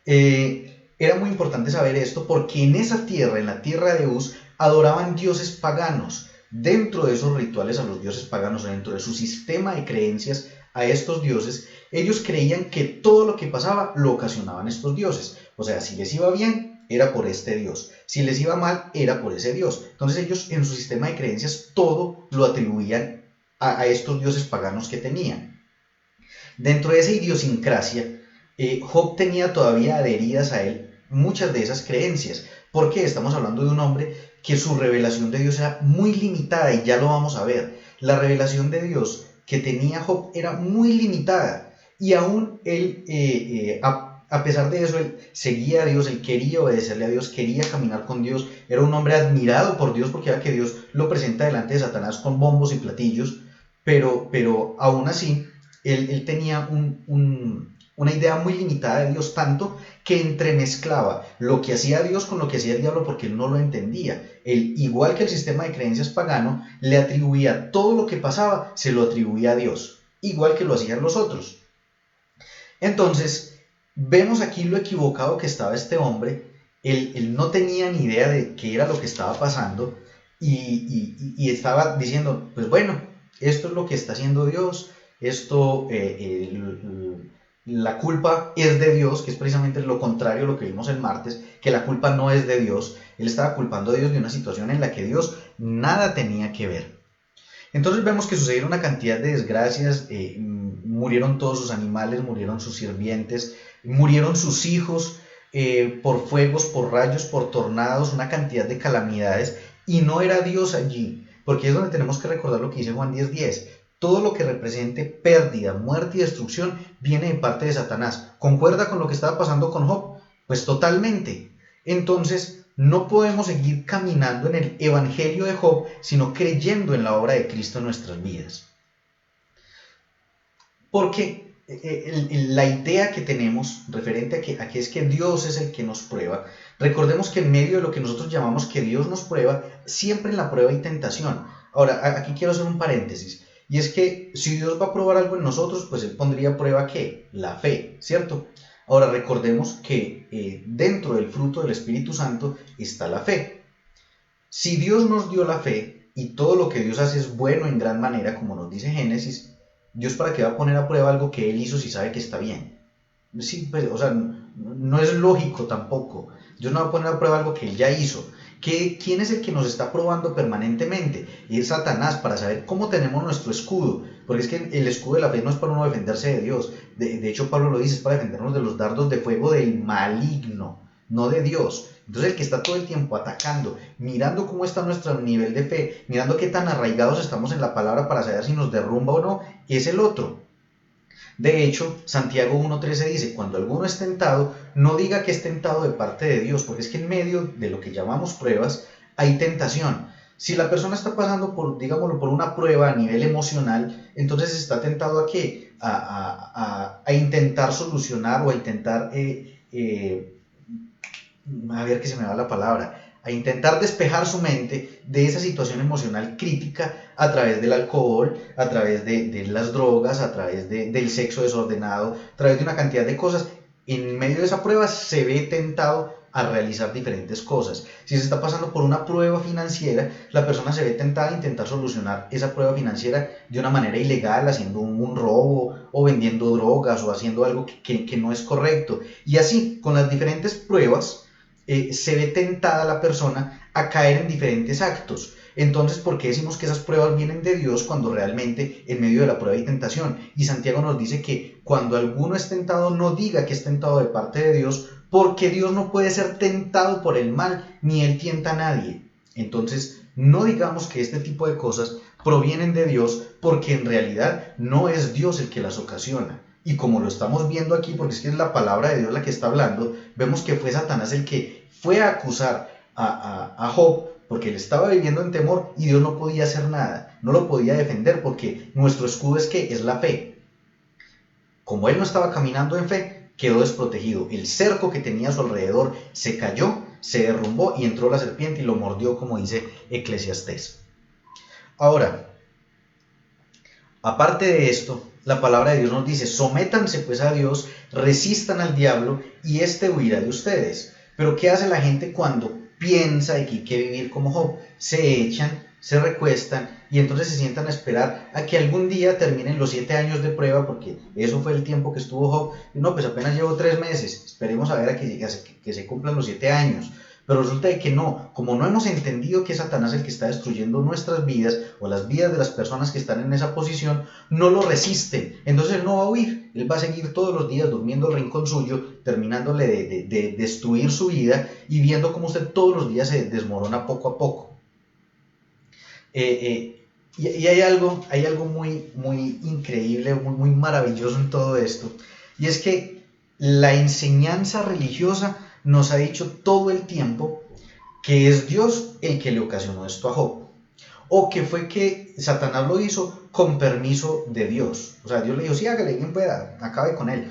Era muy importante saber esto porque en esa tierra, en la tierra de Uz, adoraban dioses paganos. Dentro de esos rituales a los dioses paganos, dentro de su sistema de creencias a estos dioses, ellos creían que todo lo que pasaba lo ocasionaban estos dioses. O sea, si les iba bien, era por este dios. Si les iba mal, era por ese dios. Entonces ellos en su sistema de creencias todo lo atribuían a estos dioses paganos que tenían. Dentro de esa idiosincrasia, Job tenía todavía adheridas a él muchas de esas creencias, porque estamos hablando de un hombre que su revelación de Dios era muy limitada y ya lo vamos a ver. La revelación de Dios que tenía Job era muy limitada y aún él, a pesar de eso, él seguía a Dios, él quería obedecerle a Dios, quería caminar con Dios, era un hombre admirado por Dios porque era que Dios lo presenta delante de Satanás con bombos y platillos, pero aún así, él tenía una idea muy limitada de Dios, tanto que entremezclaba lo que hacía Dios con lo que hacía el diablo porque él no lo entendía. Él, igual que el sistema de creencias pagano, le atribuía todo lo que pasaba, se lo atribuía a Dios, igual que lo hacían los otros. Entonces, vemos aquí lo equivocado que estaba este hombre. Él no tenía ni idea de qué era lo que estaba pasando y estaba diciendo, pues bueno, esto es lo que está haciendo Dios, esto, la culpa es de Dios, que es precisamente lo contrario a lo que vimos el martes, que la culpa no es de Dios. Él estaba culpando a Dios de una situación en la que Dios nada tenía que ver. Entonces vemos que sucedieron una cantidad de desgracias, murieron todos sus animales, murieron sus sirvientes, murieron sus hijos por fuegos, por rayos, por tornados, una cantidad de calamidades, y no era Dios allí, porque es donde tenemos que recordar lo que dice Juan 10:10. Todo lo que represente pérdida, muerte y destrucción viene de parte de Satanás. ¿Concuerda con lo que estaba pasando con Job? Pues totalmente. Entonces, no podemos seguir caminando en el evangelio de Job, sino creyendo en la obra de Cristo en nuestras vidas. Porque la idea que tenemos referente a que es que Dios es el que nos prueba, recordemos que en medio de lo que nosotros llamamos que Dios nos prueba, siempre en la prueba hay tentación. Ahora, aquí quiero hacer un paréntesis, y es que si Dios va a probar algo en nosotros, pues Él pondría a prueba ¿qué? La fe, ¿cierto? Ahora recordemos que dentro del fruto del Espíritu Santo está la fe. Si Dios nos dio la fe y todo lo que Dios hace es bueno en gran manera, como nos dice Génesis, ¿Dios para qué va a poner a prueba algo que Él hizo si sabe que está bien? Sí, pues, o sea, no es lógico tampoco. Dios no va a poner a prueba algo que Él ya hizo. ¿Quién es el que nos está probando permanentemente? Y es Satanás, para saber cómo tenemos nuestro escudo. Porque es que el escudo de la fe no es para uno defenderse de Dios. De hecho, Pablo lo dice, es para defendernos de los dardos de fuego del maligno, no de Dios. Entonces el que está todo el tiempo atacando, mirando cómo está nuestro nivel de fe, mirando qué tan arraigados estamos en la palabra para saber si nos derrumba o no, es el otro. De hecho, Santiago 1:13 dice, cuando alguno es tentado, no diga que es tentado de parte de Dios, porque es que en medio de lo que llamamos pruebas hay tentación. Si la persona está pasando por, digámoslo, por una prueba a nivel emocional, entonces está tentado ¿a qué? A intentar solucionar o a intentar, a ver que se me va la palabra, a intentar despejar su mente de esa situación emocional crítica a través del alcohol, a través de las drogas, a través del sexo desordenado, a través de una cantidad de cosas. En medio de esa prueba se ve tentado a realizar diferentes cosas. Si se está pasando por una prueba financiera, la persona se ve tentada a intentar solucionar esa prueba financiera de una manera ilegal, haciendo un robo o vendiendo drogas o haciendo algo que no es correcto. Y así, con las diferentes pruebas, se ve tentada la persona a caer en diferentes actos. Entonces, ¿por qué decimos que esas pruebas vienen de Dios cuando realmente en medio de la prueba hay tentación? Y Santiago nos dice que cuando alguno es tentado, no diga que es tentado de parte de Dios, porque Dios no puede ser tentado por el mal, ni Él tienta a nadie. Entonces, no digamos que este tipo de cosas provienen de Dios, porque en realidad no es Dios el que las ocasiona. Y como lo estamos viendo aquí, porque es que es la palabra de Dios la que está hablando, vemos que fue Satanás el que fue a acusar a Job, porque él estaba viviendo en temor y Dios no podía hacer nada, no lo podía defender, porque nuestro escudo es ¿qué? Es la fe. Como él no estaba caminando en fe, quedó desprotegido. El cerco que tenía a su alrededor se cayó, se derrumbó y entró la serpiente y lo mordió, como dice Eclesiastés. Ahora, aparte de esto, la palabra de Dios nos dice, sométanse pues a Dios, resistan al diablo y éste huirá de ustedes. Pero ¿qué hace la gente cuando piensa que hay que vivir como Job? Se echan, se recuestan y entonces se sientan a esperar a que algún día terminen los 7 años de prueba, porque eso fue el tiempo que estuvo Job. Y no, pues apenas llevo 3 meses, esperemos a ver a que se cumplan los 7 años. Pero resulta de que no, como no hemos entendido que es Satanás el que está destruyendo nuestras vidas o las vidas de las personas que están en esa posición, no lo resisten. Entonces él no va a huir, él va a seguir todos los días durmiendo el rincón suyo, terminándole de destruir su vida y viendo cómo usted todos los días se desmorona poco a poco. Y hay algo muy, muy increíble, muy, muy maravilloso en todo esto, y es que la enseñanza religiosa nos ha dicho todo el tiempo que es Dios el que le ocasionó esto a Job. o que fue que Satanás lo hizo con permiso de Dios. O sea, Dios le dijo, sí, hágale, bien pueda, acabe con él.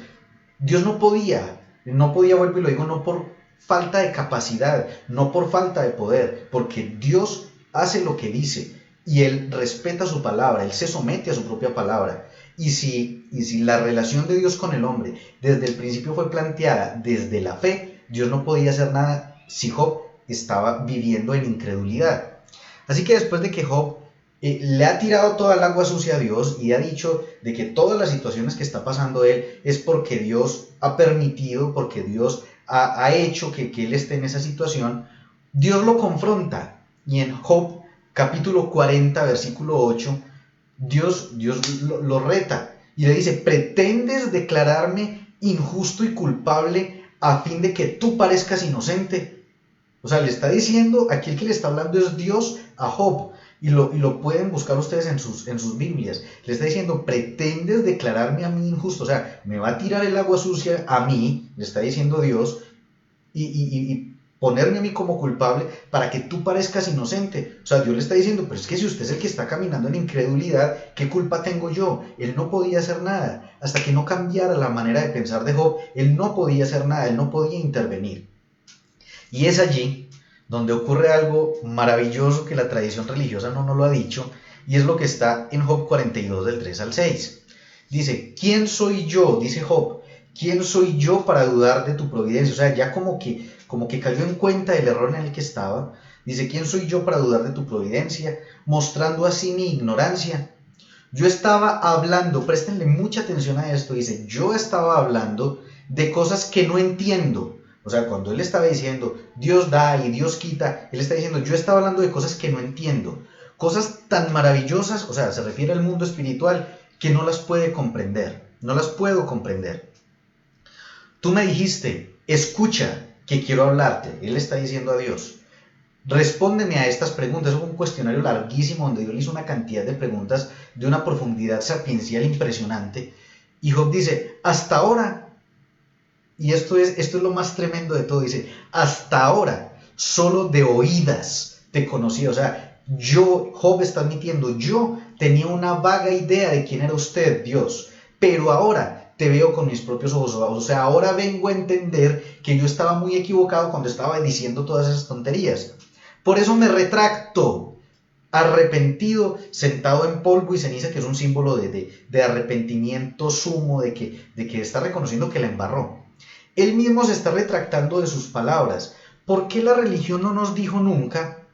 Dios no podía, vuelvo y lo digo, no por falta de capacidad, no por falta de poder, porque Dios hace lo que dice y Él respeta su palabra, Él se somete a su propia palabra. Y si la relación de Dios con el hombre desde el principio fue planteada desde la fe, Dios no podía hacer nada si Job estaba viviendo en incredulidad. Así que después de que Job le ha tirado toda el agua sucia a Dios y ha dicho de que todas las situaciones que está pasando él es porque Dios ha permitido, porque Dios ha hecho que él esté en esa situación, Dios lo confronta. Y en Job capítulo 40, versículo 8, Dios lo reta y le dice, ¿pretendes declararme injusto y culpable a fin de que tú parezcas inocente? O sea, le está diciendo, aquí el que le está hablando es Dios a Job, y lo pueden buscar ustedes en sus Biblias. Le está diciendo, ¿pretendes declararme a mí injusto? O sea, me va a tirar el agua sucia a mí, le está diciendo Dios, y ponerme a mí como culpable para que tú parezcas inocente. O sea, Dios le está diciendo, pero es que si usted es el que está caminando en incredulidad, ¿qué culpa tengo yo? Él no podía hacer nada. Hasta que no cambiara la manera de pensar de Job, él no podía hacer nada, él no podía intervenir. Y es allí donde ocurre algo maravilloso que la tradición religiosa no nos lo ha dicho, y es lo que está en Job 42 del 3 al 6. Dice, ¿quién soy yo? Dice Job, ¿quién soy yo para dudar de tu providencia? O sea, ya como que cayó en cuenta del error en el que estaba. Dice, ¿quién soy yo para dudar de tu providencia? Mostrando así mi ignorancia. Yo estaba hablando, préstenle mucha atención a esto, dice, yo estaba hablando de cosas que no entiendo. O sea, cuando él estaba diciendo, Dios da y Dios quita, él está diciendo, yo estaba hablando de cosas que no entiendo. Cosas tan maravillosas, o sea, se refiere al mundo espiritual, que no las puede comprender, no las puedo comprender. Tú me dijiste, escucha, que quiero hablarte. Él está diciendo a Dios, respóndeme a estas preguntas. Es un cuestionario larguísimo donde Dios le hizo una cantidad de preguntas de una profundidad sapiencial impresionante. Y Job dice, hasta ahora, y esto es lo más tremendo de todo, dice, hasta ahora, solo de oídas te conocí. O sea, Job está admitiendo, yo tenía una vaga idea de quién era usted, Dios, pero ahora te veo con mis propios ojos. O sea, ahora vengo a entender que yo estaba muy equivocado cuando estaba diciendo todas esas tonterías. Por eso me retracto, arrepentido, sentado en polvo y ceniza, que es un símbolo de arrepentimiento sumo, de que está reconociendo que la embarró. Él mismo se está retractando de sus palabras. ¿Por qué la religión no nos dijo nunca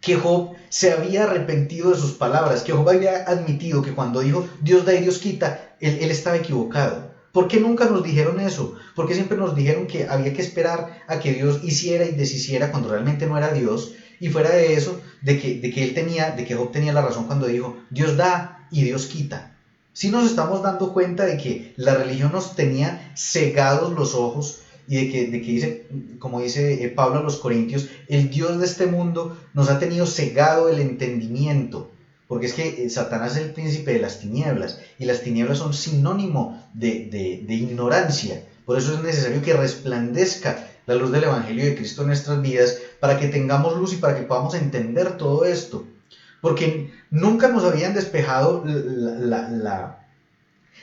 que Job se había arrepentido de sus palabras? Que Job había admitido que cuando dijo Dios da y Dios quita, él estaba equivocado. ¿Por qué nunca nos dijeron eso? ¿Por qué siempre nos dijeron que había que esperar a que Dios hiciera y deshiciera cuando realmente no era Dios? Y fuera de eso, de que Job tenía la razón cuando dijo Dios da y Dios quita. Sí nos estamos dando cuenta de que la religión nos tenía cegados los ojos, y de que dice, como dice Pablo a los Corintios, el Dios de este mundo nos ha tenido cegado el entendimiento, porque es que Satanás es el príncipe de las tinieblas, y las tinieblas son sinónimo de ignorancia. Por eso es necesario que resplandezca la luz del Evangelio de Cristo en nuestras vidas, para que tengamos luz y para que podamos entender todo esto. Porque nunca nos habían despejado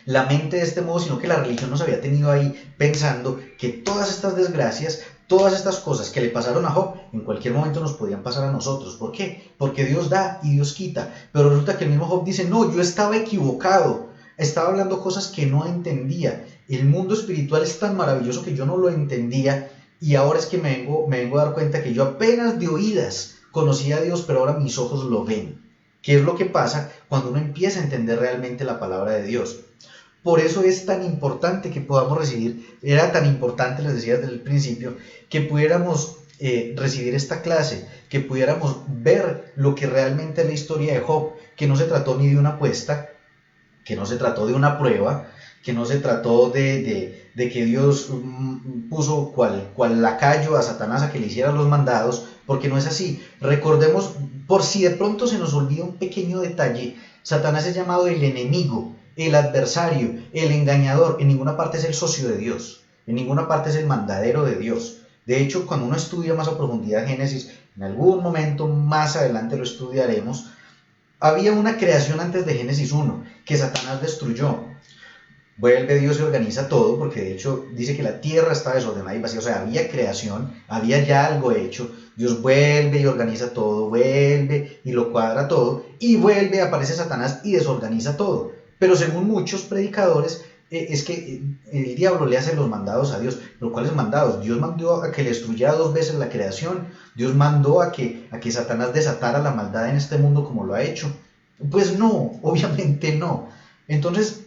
la mente de este modo, sino que la religión nos había tenido ahí pensando que todas estas desgracias, todas estas cosas que le pasaron a Job, en cualquier momento nos podían pasar a nosotros. ¿Por qué? Porque Dios da y Dios quita. Pero resulta que el mismo Job dice, no, yo estaba equivocado, estaba hablando cosas que no entendía. El mundo espiritual es tan maravilloso que yo no lo entendía, y ahora es que me vengo a dar cuenta que yo apenas de oídas conocía a Dios, pero ahora mis ojos lo ven. ¿Qué es lo que pasa cuando uno empieza a entender realmente la palabra de Dios? Por eso es tan importante que podamos recibir, era tan importante, les decía desde el principio, que pudiéramos recibir esta clase, que pudiéramos ver lo que realmente es la historia de Job, que no se trató ni de una apuesta, que no se trató de una prueba, que no se trató de que Dios puso cual lacayo a Satanás a que le hiciera los mandados, porque no es así. Recordemos, por si de pronto se nos olvida un pequeño detalle, Satanás es llamado el enemigo, el adversario, el engañador. En ninguna parte es el socio de Dios, en ninguna parte es el mandadero de Dios. De hecho, cuando uno estudia más a profundidad Génesis, en algún momento más adelante lo estudiaremos, había una creación antes de Génesis 1 que Satanás destruyó. Vuelve Dios y organiza todo, porque de hecho dice que la tierra está desordenada y vacía, o sea, había creación, había ya algo hecho. Dios vuelve y organiza todo, vuelve y lo cuadra todo, y vuelve, aparece Satanás y desorganiza todo. Pero según muchos predicadores, es que el diablo le hace los mandados a Dios. ¿Pero cuáles mandados? Dios mandó a que le destruyera 2 veces la creación. Dios mandó a que Satanás desatara la maldad en este mundo como lo ha hecho. Pues no, obviamente no. Entonces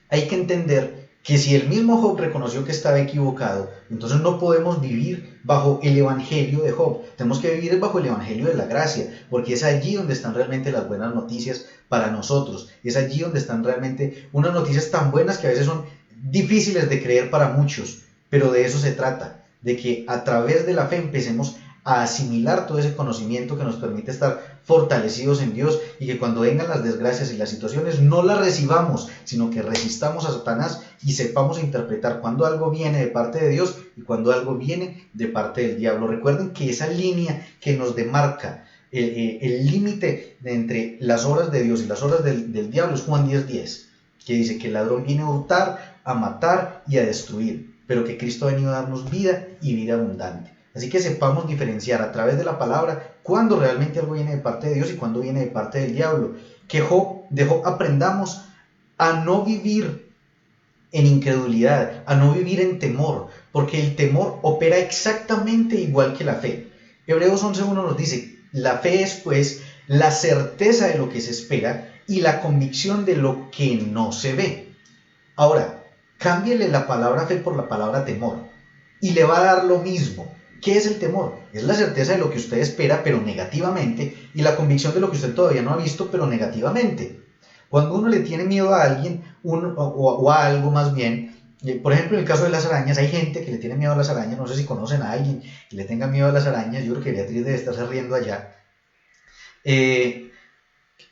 hay que entender que si el mismo Job reconoció que estaba equivocado, entonces no podemos vivir bajo el evangelio de Job. Tenemos que vivir bajo el evangelio de la gracia, porque es allí donde están realmente las buenas noticias para nosotros. Es allí donde están realmente unas noticias tan buenas que a veces son difíciles de creer para muchos, pero de eso se trata, de que a través de la fe empecemos a asimilar todo ese conocimiento que nos permite estar fortalecidos en Dios, y que cuando vengan las desgracias y las situaciones no las recibamos, sino que resistamos a Satanás y sepamos interpretar cuando algo viene de parte de Dios y cuando algo viene de parte del diablo. Recuerden que esa línea que nos demarca el límite entre las obras de Dios y las obras del diablo es Juan 10:10, que dice que el ladrón viene a hurtar, a matar y a destruir, pero que Cristo ha venido a darnos vida y vida abundante. Así que sepamos diferenciar a través de la palabra cuando realmente algo viene de parte de Dios y cuando viene de parte del diablo. Que de Job aprendamos a no vivir en incredulidad, a no vivir en temor, porque el temor opera exactamente igual que la fe. Hebreos 11:1 nos dice, la fe es pues la certeza de lo que se espera y la convicción de lo que no se ve. Ahora, cámbiele la palabra fe por la palabra temor y le va a dar lo mismo. ¿Qué es el temor? Es la certeza de lo que usted espera, pero negativamente, y la convicción de lo que usted todavía no ha visto, pero negativamente. Cuando uno le tiene miedo a alguien, o a algo más bien, por ejemplo, en el caso de las arañas, hay gente que le tiene miedo a las arañas. No sé si conocen a alguien que le tenga miedo a las arañas. Yo creo que Beatriz debe estarse riendo allá.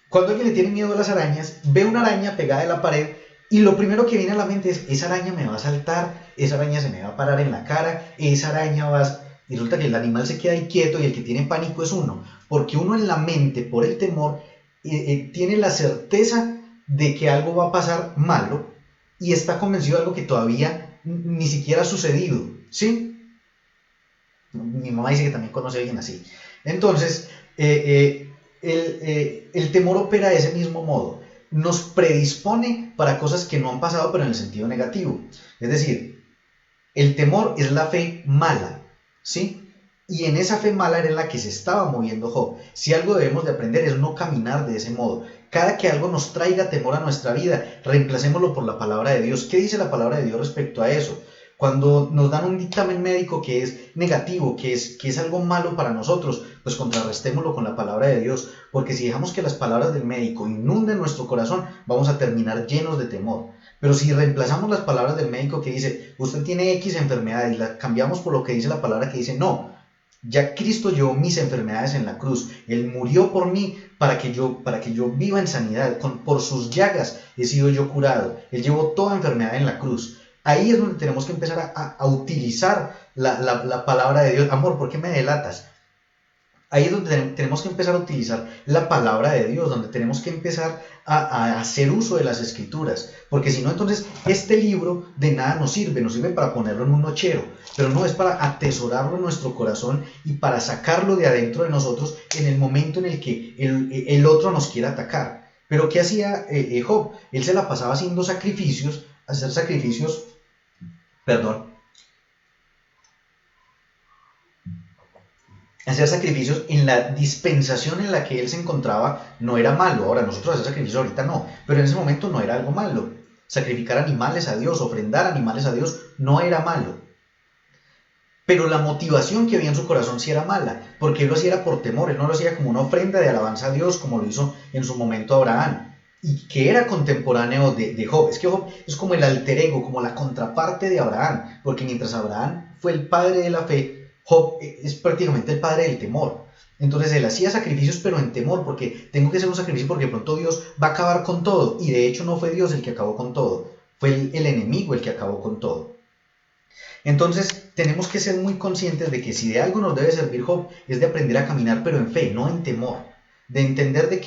Cuando alguien le tiene miedo a las arañas, ve una araña pegada en la pared, y lo primero que viene a la mente es, esa araña me va a saltar, esa araña se me va a parar en la cara, esa araña va a... Y resulta que el animal se queda ahí quieto, y el que tiene pánico es uno, porque uno en la mente, por el temor, tiene la certeza de que algo va a pasar malo, y está convencido de algo que todavía ni siquiera ha sucedido, ¿sí? Mi mamá dice que también conoce a alguien así. Entonces, el temor opera de ese mismo modo. Nos predispone para cosas que no han pasado, pero en el sentido negativo. Es decir, el temor es la fe mala, ¿sí? Y en esa fe mala era en la que se estaba moviendo Job. Si algo debemos de aprender es no caminar de ese modo. Cada que algo nos traiga temor a nuestra vida, reemplacémoslo por la palabra de Dios. ¿Qué dice la palabra de Dios respecto a eso? Cuando nos dan un dictamen médico que es negativo, que es algo malo para nosotros, pues contrarrestémoslo con la palabra de Dios, porque si dejamos que las palabras del médico inunden nuestro corazón, vamos a terminar llenos de temor. Pero si reemplazamos las palabras del médico que dice, usted tiene X enfermedad, y las cambiamos por lo que dice la palabra que dice, no, ya Cristo llevó mis enfermedades en la cruz, Él murió por mí para que yo viva en sanidad, por sus llagas he sido yo curado, Él llevó toda enfermedad en la cruz. Ahí es donde tenemos que empezar a utilizar la palabra de Dios. Amor, ¿por qué me delatas? Ahí es donde tenemos que empezar a utilizar la palabra de Dios, donde tenemos que empezar a hacer uso de las escrituras, porque si no, entonces este libro de nada nos sirve para ponerlo en un nochero, pero no, es para atesorarlo en nuestro corazón y para sacarlo de adentro de nosotros en el momento en el que el otro nos quiera atacar. Pero ¿qué hacía Job? Él se la pasaba haciendo sacrificios, hacer sacrificios en la dispensación en la que él se encontraba no era malo. Ahora, nosotros hacer sacrificios ahorita no, pero en ese momento no era algo malo. Sacrificar animales a Dios, ofrendar animales a Dios, no era malo. Pero la motivación que había en su corazón sí era mala, porque él lo hacía por temor, él no lo hacía como una ofrenda de alabanza a Dios, como lo hizo en su momento Abraham, y que era contemporáneo de Job. Es que Job es como el alter ego, como la contraparte de Abraham, porque mientras Abraham fue el padre de la fe, Job es prácticamente el padre del temor. Entonces él hacía sacrificios, pero en temor, porque tengo que hacer un sacrificio porque de pronto Dios va a acabar con todo, y de hecho no fue Dios el que acabó con todo, fue el enemigo el que acabó con todo. Entonces tenemos que ser muy conscientes de que si de algo nos debe servir Job es de aprender a caminar pero en fe, no en temor, de entender de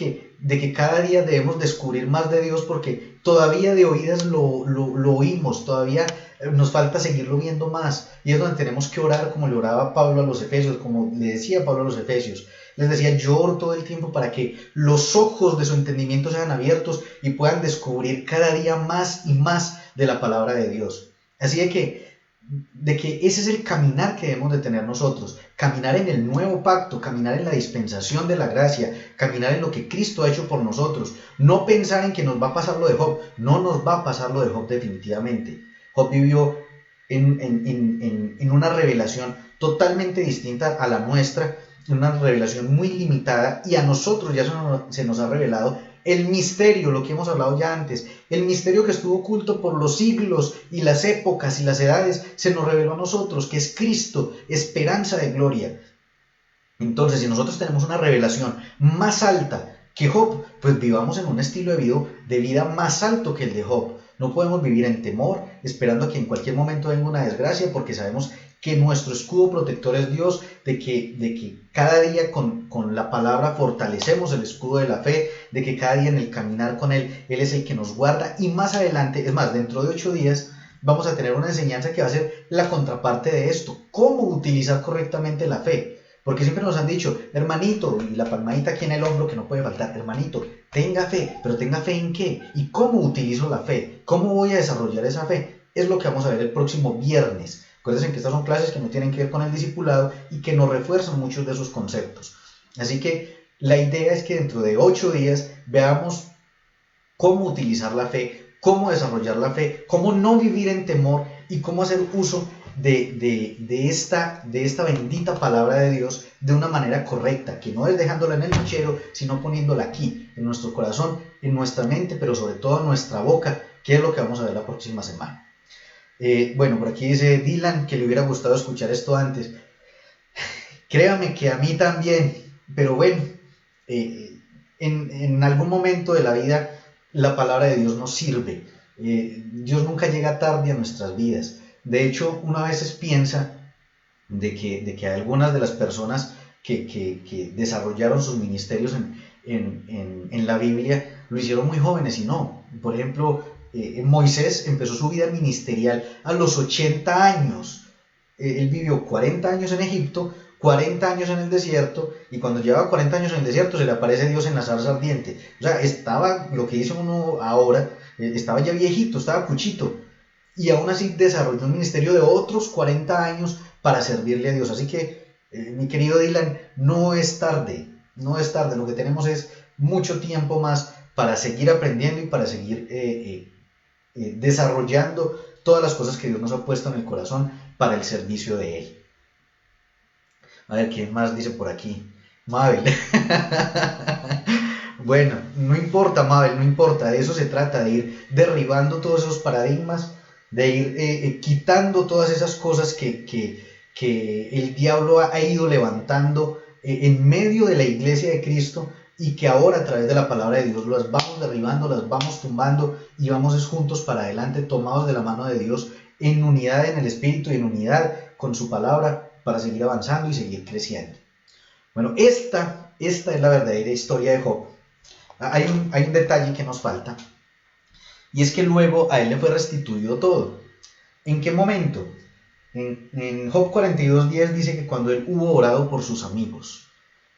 que cada día debemos descubrir más de Dios porque todavía de oídas lo oímos, todavía nos falta seguirlo viendo más, y es donde tenemos que orar como le oraba Pablo a los Efesios, como le decía Pablo a los Efesios. Les decía, yo oro todo el tiempo para que los ojos de su entendimiento sean abiertos y puedan descubrir cada día más y más de la palabra de Dios. Así de que ese es el caminar que debemos de tener nosotros, caminar en el nuevo pacto, caminar en la dispensación de la gracia, caminar en lo que Cristo ha hecho por nosotros, no pensar en que nos va a pasar lo de Job, no nos va a pasar lo de Job definitivamente. Job vivió en una revelación totalmente distinta a la nuestra, una revelación muy limitada, y a nosotros ya se nos ha revelado el misterio, lo que hemos hablado ya antes, el misterio que estuvo oculto por los siglos y las épocas y las edades, se nos reveló a nosotros, que es Cristo, esperanza de gloria. Entonces, si nosotros tenemos una revelación más alta que Job, pues vivamos en un estilo de vida más alto que el de Job. No podemos vivir en temor, esperando a que en cualquier momento venga una desgracia, porque sabemos que nuestro escudo protector es Dios, de que cada día con la palabra fortalecemos el escudo de la fe, de que cada día en el caminar con Él es el que nos guarda, y más adelante, es más, dentro de 8 días, vamos a tener una enseñanza que va a ser la contraparte de esto, cómo utilizar correctamente la fe. Porque siempre nos han dicho, hermanito, y la palmadita aquí en el hombro que no puede faltar, hermanito, tenga fe, pero ¿tenga fe en qué? ¿Y cómo utilizo la fe? ¿Cómo voy a desarrollar esa fe? Es lo que vamos a ver el próximo viernes. Acuérdense que estas son clases que no tienen que ver con el discipulado y que nos refuerzan muchos de esos conceptos. Así que la idea es que dentro de 8 días veamos cómo utilizar la fe, cómo desarrollar la fe, cómo no vivir en temor y cómo hacer uso de esta bendita palabra de Dios de una manera correcta, que no es dejándola en el fichero, sino poniéndola aquí, en nuestro corazón, en nuestra mente, pero sobre todo en nuestra boca, que es lo que vamos a ver la próxima semana. Bueno, por aquí dice Dylan que le hubiera gustado escuchar esto antes. Créame que a mí también, pero bueno, en algún momento de la vida la palabra de Dios nos sirve. Dios nunca llega tarde a nuestras vidas. De hecho, uno a veces piensa de que algunas de las personas que desarrollaron sus ministerios en la Biblia lo hicieron muy jóvenes, y no. Por ejemplo, Moisés empezó su vida ministerial a los 80 años. Él vivió 40 años en Egipto, 40 años en el desierto, y cuando llevaba 40 años en el desierto se le aparece Dios en la zarza ardiente. O sea, estaba, lo que dice uno ahora, estaba ya viejito, estaba cuchito, y aún así desarrolló un ministerio de otros 40 años para servirle a Dios. Así que, mi querido Dylan, no es tarde, no es tarde. Lo que tenemos es mucho tiempo más para seguir aprendiendo y para seguir desarrollando todas las cosas que Dios nos ha puesto en el corazón para el servicio de Él. A ver, ¿quién más dice por aquí? Mabel. Bueno, no importa, Mabel, no importa. De eso se trata, de ir derribando todos esos paradigmas, de ir quitando todas esas cosas que el diablo ha ido levantando en medio de la iglesia de Cristo, y que ahora a través de la palabra de Dios las vamos derribando, las vamos tumbando, y vamos juntos para adelante, tomados de la mano de Dios, en unidad en el Espíritu y en unidad con su palabra, para seguir avanzando y seguir creciendo. Bueno, esta es la verdadera historia de Job. Hay un detalle que nos falta, y es que luego a él le fue restituido todo. ¿En qué momento? En Job 42:10 dice que cuando él hubo orado por sus amigos,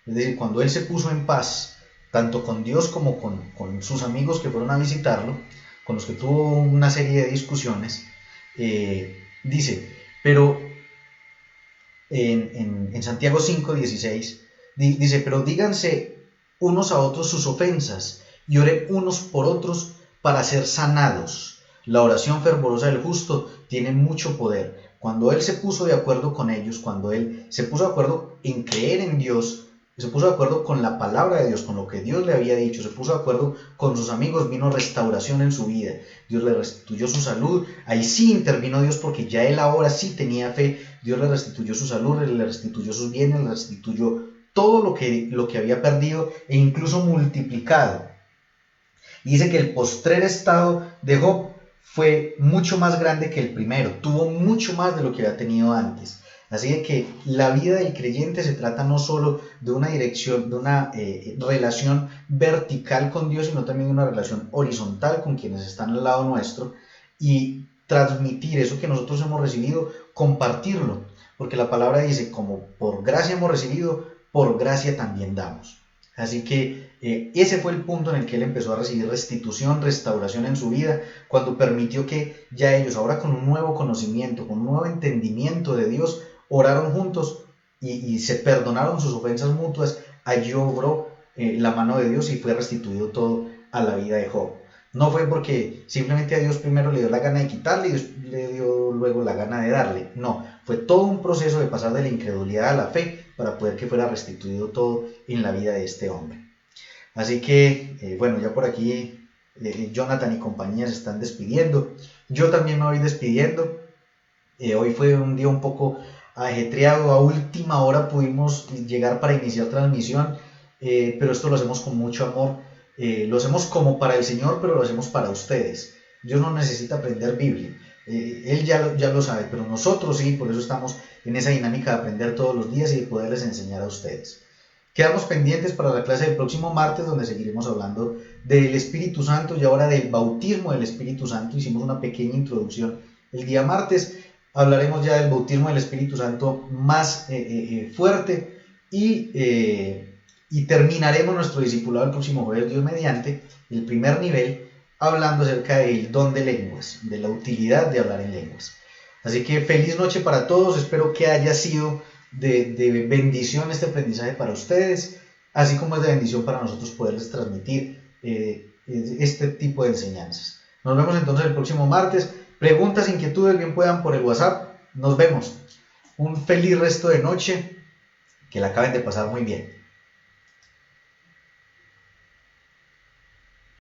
es decir, cuando él se puso en paz, tanto con Dios como con sus amigos que fueron a visitarlo, con los que tuvo una serie de discusiones, dice, pero en Santiago 5:16, dice, pero díganse unos a otros sus ofensas, y oren unos por otros para ser sanados. La oración fervorosa del justo tiene mucho poder. Cuando él se puso de acuerdo con ellos, cuando él se puso de acuerdo en creer en Dios, se puso de acuerdo con la palabra de Dios, con lo que Dios le había dicho, se puso de acuerdo con sus amigos, vino restauración en su vida. Dios le restituyó su salud, ahí sí intervino Dios, porque ya él ahora sí tenía fe. Dios le restituyó su salud, le restituyó sus bienes, le restituyó todo lo que había perdido, e incluso multiplicado. Y dice que el postrer estado de Job fue mucho más grande que el primero, tuvo mucho más de lo que había tenido antes. Así de que la vida del creyente se trata no solo de una dirección, de una relación vertical con Dios, sino también de una relación horizontal con quienes están al lado nuestro y transmitir eso que nosotros hemos recibido, compartirlo, porque la palabra dice, como por gracia hemos recibido, por gracia también damos. Así que ese fue el punto en el que él empezó a recibir restitución, restauración en su vida, cuando permitió que ya ellos, ahora con un nuevo conocimiento, con un nuevo entendimiento de Dios, oraron juntos y se perdonaron sus ofensas mutuas. Allí obró la mano de Dios y fue restituido todo a la vida de Job. No fue porque simplemente a Dios primero le dio la gana de quitarle y le dio luego la gana de darle. No, fue todo un proceso de pasar de la incredulidad a la fe para poder que fuera restituido todo en la vida de este hombre. Así que, bueno, ya por aquí Jonathan y compañía se están despidiendo. Yo también me voy despidiendo. Hoy fue un día un poco ajetreado, a última hora pudimos llegar para iniciar transmisión, pero esto lo hacemos con mucho amor, lo hacemos como para el Señor, pero lo hacemos para ustedes. Dios no necesita aprender Biblia, Él ya lo sabe, pero nosotros sí, por eso estamos en esa dinámica de aprender todos los días y de poderles enseñar a ustedes. Quedamos pendientes para la clase del próximo martes, donde seguiremos hablando del Espíritu Santo y ahora del bautismo del Espíritu Santo. Hicimos una pequeña introducción el día martes. Hablaremos ya del bautismo del Espíritu Santo más fuerte y terminaremos nuestro discipulado el próximo jueves, Dios mediante, el primer nivel, hablando acerca del don de lenguas, de la utilidad de hablar en lenguas. Así que feliz noche para todos, espero que haya sido de bendición este aprendizaje para ustedes, así como es de bendición para nosotros poderles transmitir este tipo de enseñanzas. Nos vemos entonces el próximo martes. Preguntas, inquietudes, bien puedan por el WhatsApp. Nos vemos. Un feliz resto de noche. Que la acaben de pasar muy bien.